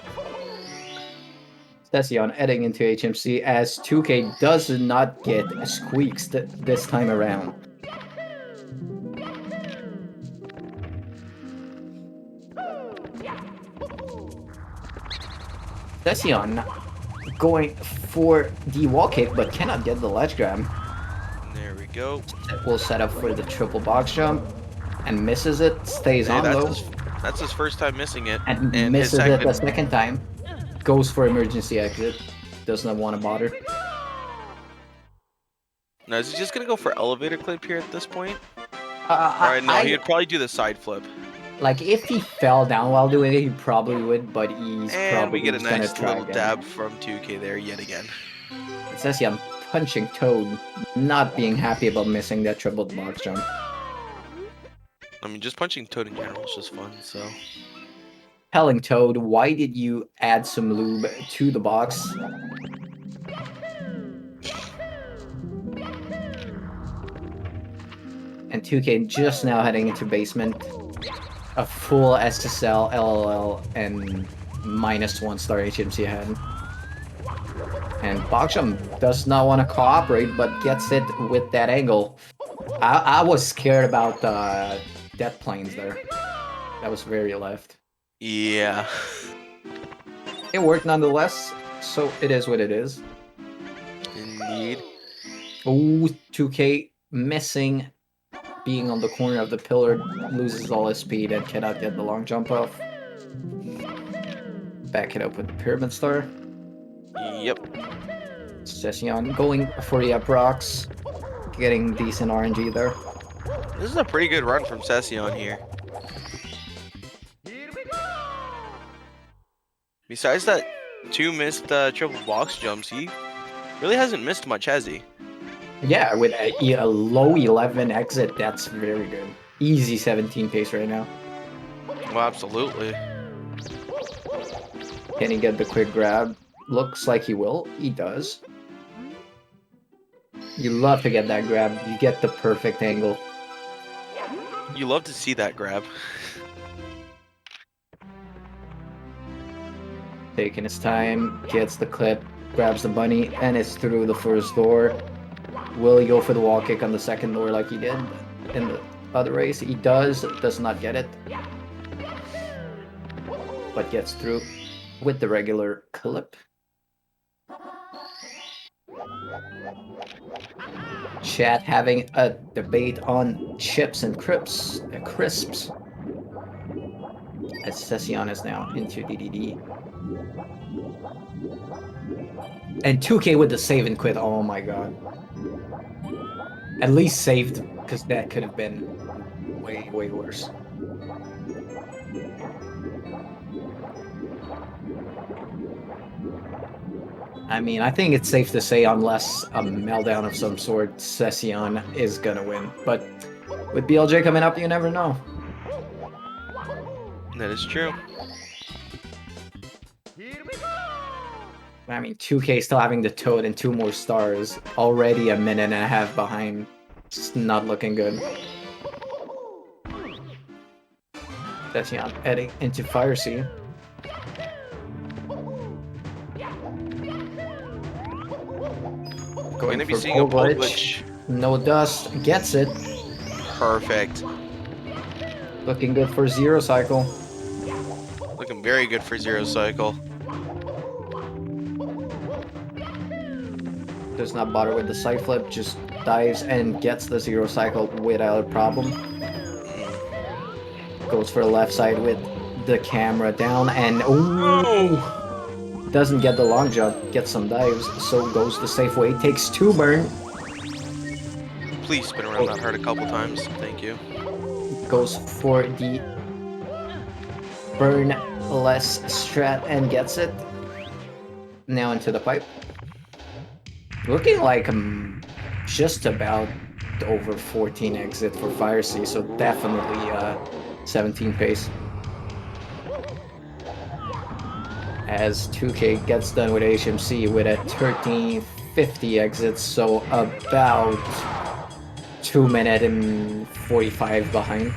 SEceon heading into HMC as 2K does not get Squeaks this time around. SEceon going for the wall kick, but cannot get the ledge grab. There we go. Will set up for the triple box jump, and misses it, stays on though. That's his first time missing it. And his misses it the second time. Goes for emergency exit. Does not want to bother. Now, is he just going to go for elevator clip here at this point? Alright, no, he would probably do the side flip. Like, if he fell down while doing it, he probably would, but he's And probably we get a gonna nice try little again. dab from 2K there yet again. It says here, I'm punching Toad, not being happy about missing that triple box jump. I mean, just punching Toad in general is just fun, so... Telling Toad, why did you add some lube to the box? And 2K just now heading into basement. A full SSL, LLL, and -1 star HMC ahead. And box jump does not want to cooperate, but gets it with that angle. I was scared about death planes there. That was very left. Yeah. It worked nonetheless, so it is what it is. Indeed. Ooh, 2K missing, being on the corner of the pillar, loses all his speed and cannot get the long jump off. Back it up with the Pyramid Star. Yep. SEceon going for the up rocks, getting decent RNG there. This is a pretty good run from SEceon here. Besides that 2 missed triple box jumps, he really hasn't missed much, has he? Yeah, with a low 11 exit, that's very good. Easy 17 pace right now. Well, absolutely. Can he get the quick grab? Looks like he will. He does. You love to get that grab. You get the perfect angle. You love to see that grab. Taking his time, gets the clip, grabs the bunny, and is through the first door. Will he go for the wall kick on the second door like he did in the other race? He does not get it. But gets through with the regular clip. Chat having a debate on chips and crisps. As SEceon is now into DDD. And 2K with the save and quit. Oh my god. At least saved, because that could have been way, way worse. I mean, I think it's safe to say, unless a meltdown of some sort, SEceon is gonna win. But with BLJ coming up, you never know. That is true. I mean, 2K still having the Toad and 2 more stars. Already a minute and a half behind. It's not looking good. SEceon heading into Fire Sea. Going to be for seeing a pole pole glitch. glitch. No dust. Gets it. Perfect. Looking good for Zero Cycle. Looking very good for Zero Cycle. Does not bother with the side flip, just dives and gets the Zero Cycle without a problem. Goes for the left side with the camera down and ooh, doesn't get the long jump, gets some dives, so goes the safe way, takes 2 burn. Please spin around that hard a couple times. Thank you. Goes for the burn less strat and gets it. Now into the pipe. Looking like just about over 14 exit for Fire Sea, so definitely 17 pace. As 2K gets done with HMC with a 1350 exit, so about 2 minute and 45 behind.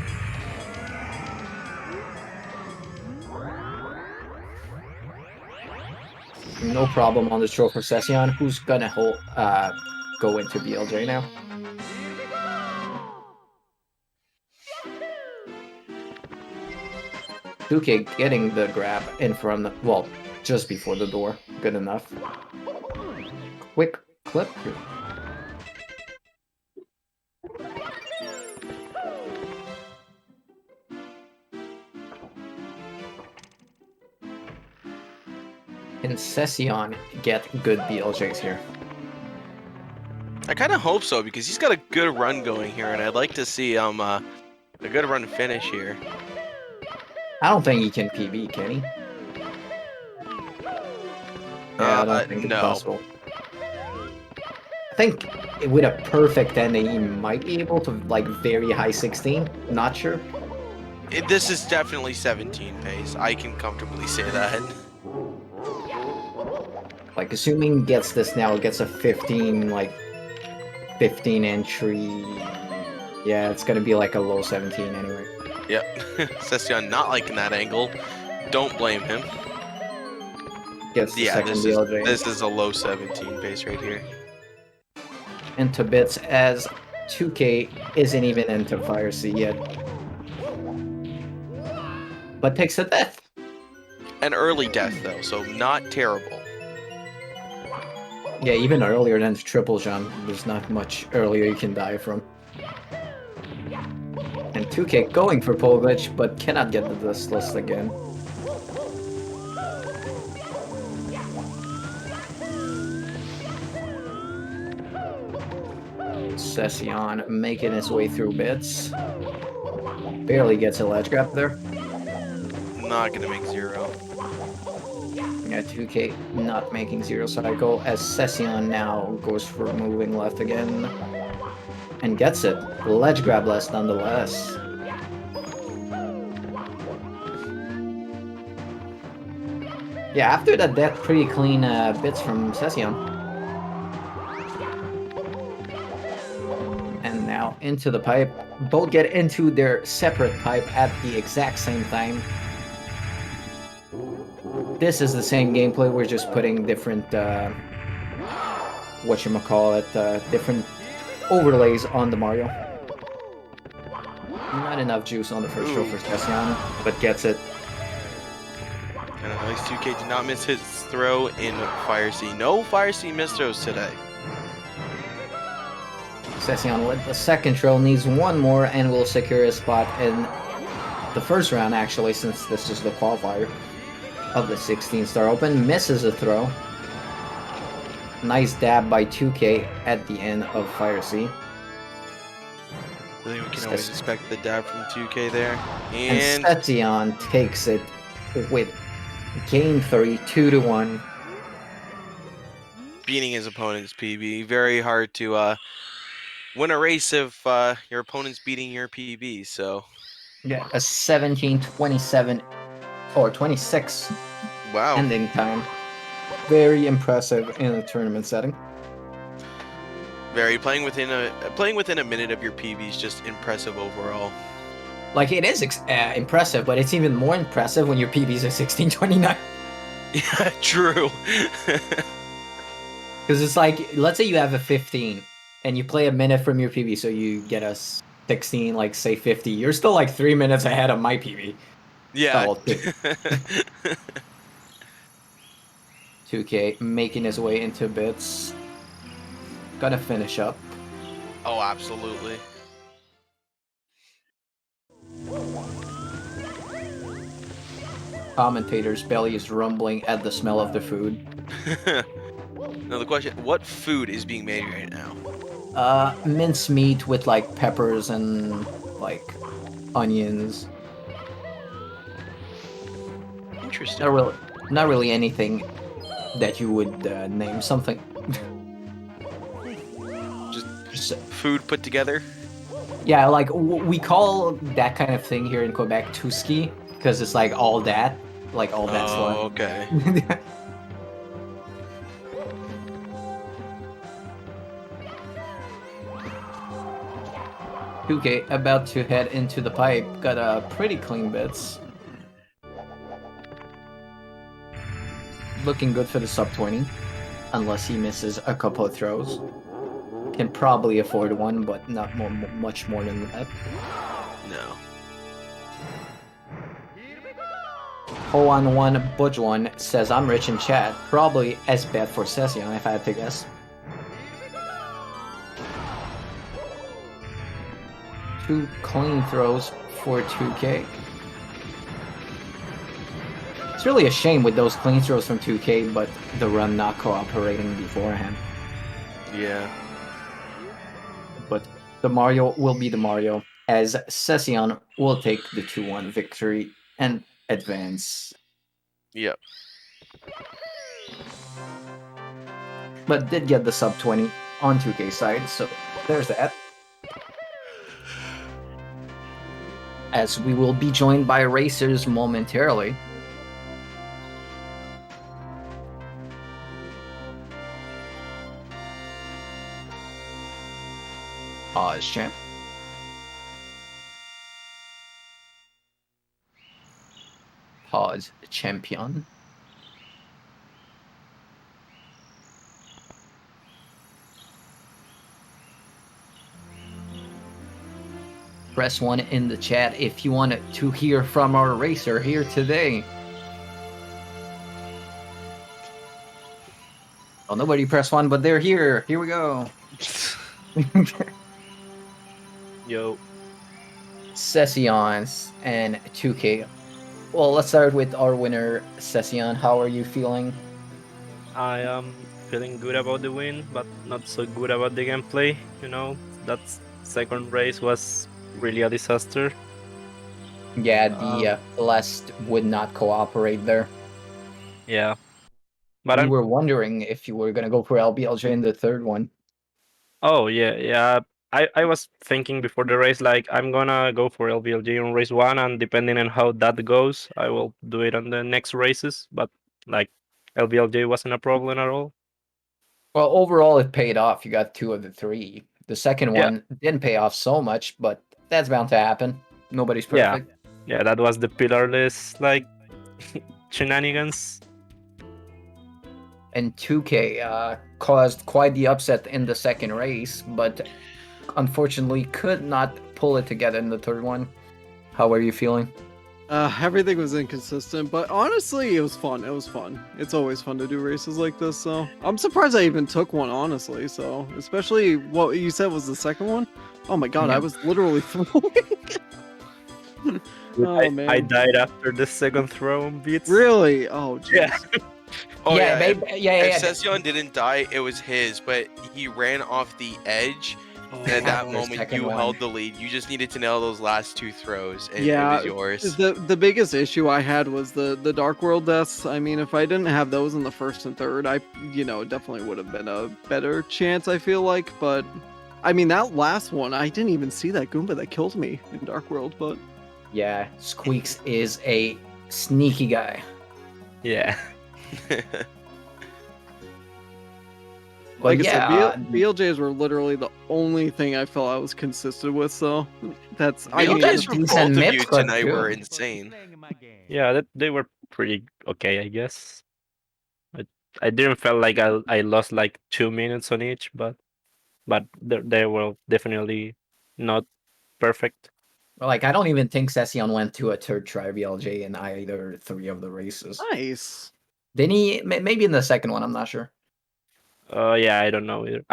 No problem on the throw for SEceon, who's gonna go into BLJ now. Duque getting the grab in front, well, just before the door. Good enough. Quick clip. Can SEceon get good BLJs here? I kind of hope so, because he's got a good run going here, and I'd like to see a good run finish here. I don't think he can PB, can he? Yeah, I don't think it's possible. I think with a perfect ending, he might be able to, like, very high 16. Not sure. This is definitely 17 pace. I can comfortably say that. Like, assuming he gets this now, gets a 15, like, 15 entry. Yeah, it's gonna be like a low 17 anyway. Yep. SEceon not liking that angle. Don't blame him. Gets the second this BLJ. this is a low 17 pace right here. Into bits as 2K isn't even into Fire Sea yet. But takes a death. An early death, though, so not terrible. Yeah, even earlier than triple jump. There's not much earlier you can die from. And 2K going for pole glitch, but cannot get the dust list again. SEceon making his way through bits. Barely gets a ledge grab there. Not gonna make 0. Yeah, 2K not making Zero Cycle, as SEceon now goes for moving left again. And gets it. Ledge grab less nonetheless. Yeah, after that pretty clean bits from SEceon. And now into the pipe. Both get into their separate pipe at the exact same time. This is the same gameplay, we're just putting different, whatchamacallit, different overlays on the Mario. Not enough juice on the first throw for SEceon, but gets it. And a nice 2K did not miss his throw in Fire Sea. No Fire Sea missed throws today. SEceon with the second throw needs one more and will secure a spot in the first round, actually, since this is the qualifier of the 16-star Open. Misses a throw. Nice dab by 2K at the end of Fire Sea. I think we can always expect the dab from 2K there. And SEceon takes it with game 3, 2-1. Beating his opponent's PB. Very hard to win a race if your opponent's beating your PB, so. Yeah, a 17-27 or 26 wow. ending time. Very impressive in a tournament setting. Very playing within a minute of your PB is just impressive overall. Like, it is impressive, but it's even more impressive when your PBs are 16-29. Yeah, true. Because it's like, let's say you have a 15 and you play a minute from your PB, so you get a 16, like say 50. You're still like 3 minutes ahead of my PB. Yeah. Oh, 2K making his way into bits. Gonna finish up. Oh, absolutely. Commentator's belly is rumbling at the smell of the food. Now the question, what food is being made right now? Minced meat with like peppers and like onions. Interesting. Not really anything that you would name something. Just food put together? Yeah, like we call that kind of thing here in Quebec tuski, because it's like all that, Oh, okay. Okay, about to head into the pipe. Got a pretty clean bits. Looking good for the sub 20, unless he misses a couple of throws. Can probably afford one, but not much more than that. No. Hole on one, Budge one says I'm rich in chat. Probably as bad for SEceon if I had to guess. Two clean throws for 2K. It's really a shame with those clean throws from 2K, but the run not cooperating beforehand. Yeah. But the Mario will be the Mario, as SEceon will take the 2-1 victory and advance. Yep. But did get the sub 20 on 2K side, so there's that. As we will be joined by racers momentarily. Pause, champ. Pause, champion. Press 1 in the chat if you wanted to hear from our racer here today. Oh, nobody pressed 1, but they're here. Here we go. Yo. SEceon and 2K. Well, let's start with our winner, SEceon. How are you feeling? I am feeling good about the win, but not so good about the gameplay. You know, that second race was really a disaster. Yeah, the last would not cooperate there. Yeah. But we were wondering if you were going to go for LBLJ in the third one. Oh, yeah. I was thinking before the race, like, I'm gonna go for LBLJ on race 1, and depending on how that goes, I will do it on the next races. But, like, LBLJ wasn't a problem at all. Well, overall, it paid off. You got 2 of the 3. The second Yeah. one didn't pay off so much, but that's bound to happen. Nobody's Yeah. perfect. Yeah, that was the pillarless like shenanigans. And 2K caused quite the upset in the second race, but unfortunately could not pull it together in the third one. How are you feeling? Everything was inconsistent, but honestly, it was fun. It was fun. It's always fun to do races like this, so I'm surprised I even took one, honestly. So, especially what you said was the second one. Oh my god, I Yeah. was literally throwing. Oh I man, died after the second throw on beats. really? Oh jeez. Yeah. Oh yeah, maybe, if SEceon didn't die, it was his, but he ran off the edge. And at that the moment, second you one. held the lead. You just needed to nail those last 2 throws, and Yeah, it was yours. The biggest issue I had was the Dark World deaths. I mean, if I didn't have those in the first and third, I definitely would have been a better chance. I feel like, but I mean that last one, I didn't even see that Goomba that killed me in Dark World. But Yeah, Squeaks is a sneaky guy. Yeah. like I yeah, said, BLJs were literally the only thing I felt I was consistent with. So that's I you mean, guys BLJs from decent both of mid you cut tonight too. were insane. Yeah, they were pretty okay, I guess. I didn't feel like I lost like 2 minutes on each, but they were definitely not perfect. Like, I don't even think SEceon went to a third try BLJ in either 3 of the races. nice. Didn't he? Maybe in the second one, I'm not sure. Yeah, I don't know either.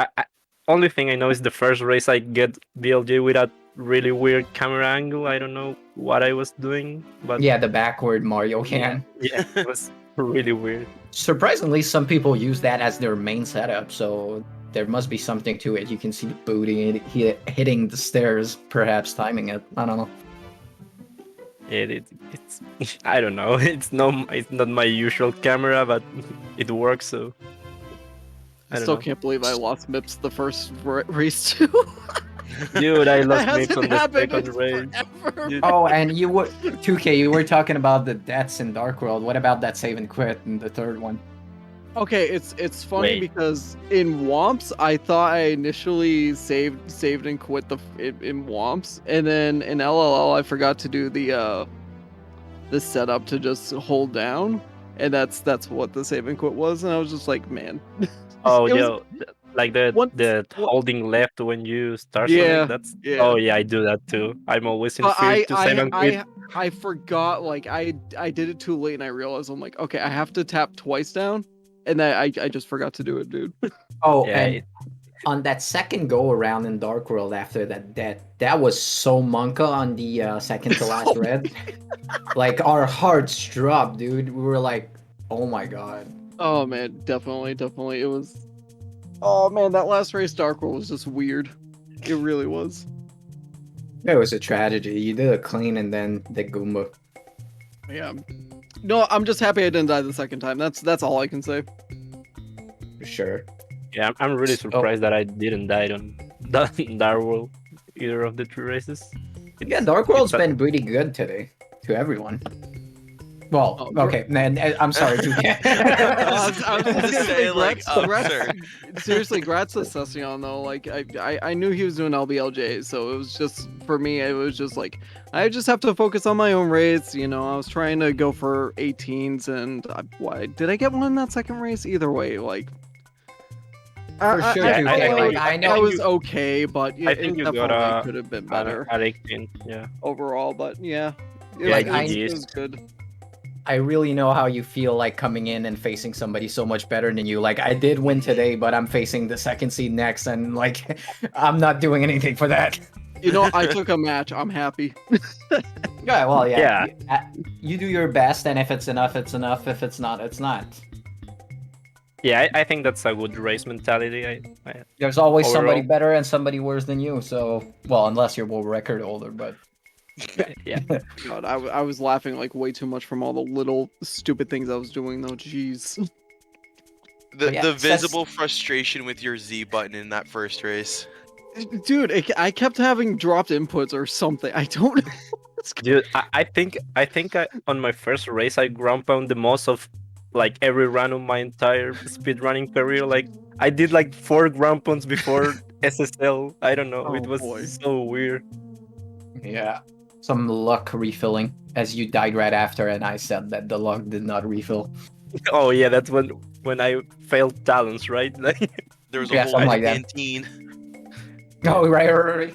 Only thing I know is the first race I get BLJ with a really weird camera angle. I don't know what I was doing, but Yeah, the backward Mario can. yeah, it was really weird. Surprisingly, some people use that as their main setup, so there must be something to it. You can see the booty hitting the stairs, perhaps timing it. I don't know. It's I don't know. It's not my usual camera, but it works. So I don't still know. can't believe I lost Mips the first race too. Dude, I lost That Mips on hasn't the happened second in race. forever. Dude, Oh, and you were 2K. You were talking about the deaths in Dark World. What about that save and quit in the third one? Okay, it's funny Wait. because in Womps I thought I initially saved and quit in Womps, and then in LLL I forgot to do the setup to just hold down, and that's what the save and quit was, and I was just like, man. oh, It was- yo, like the once- holding left when you start Yeah, Sonic. That's yeah. Oh yeah, I do that too. I'm always in But fear to save and quit. I forgot, like I did it too late, and I realized I'm like, okay, I have to tap twice down, and I just forgot to do it, dude. Oh, Yeah, and on that second go around in Dark World after that was so monka on the second to last red. Like, our hearts dropped, dude. We were like, oh my god. Oh man, definitely. It was. Oh man, that last race, Dark World, was just weird. It really was. It was a tragedy. You did a clean and then the Goomba. Yeah. No, I'm just happy I didn't die the second time. That's all I can say. For sure. yeah. I'm really surprised that I didn't die on Dark World either of the 3 races. Yeah, Dark World's it's a- been pretty good today to everyone. Well, Oh, okay, man, I'm sorry. I was I was gonna just say, saying, like, sir. Seriously, grats to SEceon though. Like I knew he was doing LBLJ, so it was just for me. It was just like I just have to focus on my own race. You know, I was trying to go for 18s, and why did I get one in that second race? Either way, like. For sure, I- 2K. I- Like, I know I was you- okay, but I it think you definitely got a could have been better at 18. Yeah. overall. But yeah, Yeah, it GG's. was good. I really know how you feel like coming in and facing somebody so much better than you. Like, I did win today, but I'm facing the second seed next, and like, I'm not doing anything for that. You know, I took a match. I'm happy. Yeah, well, yeah. Yeah. You do your best, and if it's enough, it's enough. If it's not, it's not. Yeah, I think that's a good race mentality. I There's always somebody Overall. better and somebody worse than you. So, well, unless you're world record holder, but yeah. God, I was laughing like way too much from all the little stupid things I was doing though. Jeez. The, yeah, the Seth- visible frustration with your Z button in that first race. Dude, I kept having dropped inputs or something. I don't know. Dude, I think on my first race I ground pound the most of like every run of my entire speedrunning career. Like I did like 4 ground pounds before SSL. I don't know. It Oh, was boy. so weird. Yeah. Some luck refilling as you died right after, and I said that the luck did not refill. Oh yeah, that's when I failed talents, right? Like, There was a Yeah, hole something in the like that. canteen. Oh, right.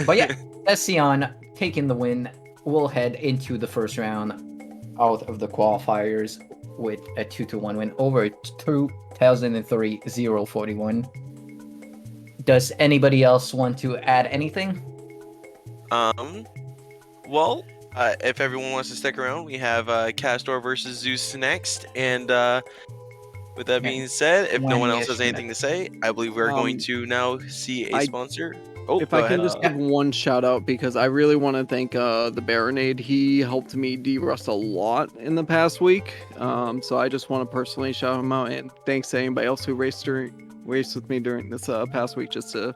But yeah, SEceon taking the win. We'll head into the first round out of the qualifiers with a 2-1 win over 2003 041. Does anybody else want to add anything? Well, if everyone wants to stick around, we have Castor versus Zeus next. And with that being said, if no one else 20-ish has anything to say, I believe we're going to now see a I- sponsor. Oh, If go I can ahead. just give one shout out, because I really want to thank the Baronade. He helped me de-rust a lot in the past week. So I just want to personally shout him out, and thanks to anybody else who raced with me during this past week, just to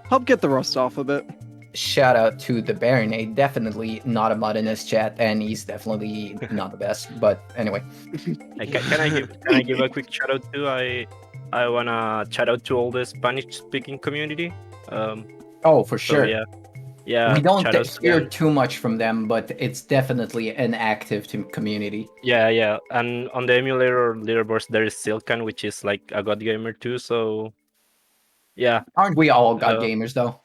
help get the rust off a bit. Shout out to the Baronade. Definitely not a mod in this chat, and he's definitely not the best. But anyway, can I give a quick shout out too? I wanna shout out to all the Spanish speaking community. oh, for So sure. yeah. We don't Shout outs to hear them. too much from them, but it's definitely an active community. Yeah. And on the emulator leaderboards, there is SEceon, which is like a god gamer too. So yeah, Aren't we all god Uh, gamers though?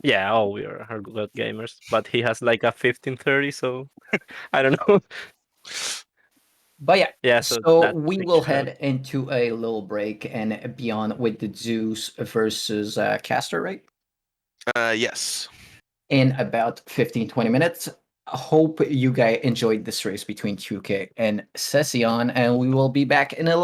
yeah. All we are god gamers, but he has like a 1530. So I don't know. But yeah, Yeah. So so that we big will shout out. head into a little break and beyond with the Zeus versus Caster, right? Yes. In about 15-20 minutes. Hope you guys enjoyed this race between 2K and SEceon, and we will be back in a little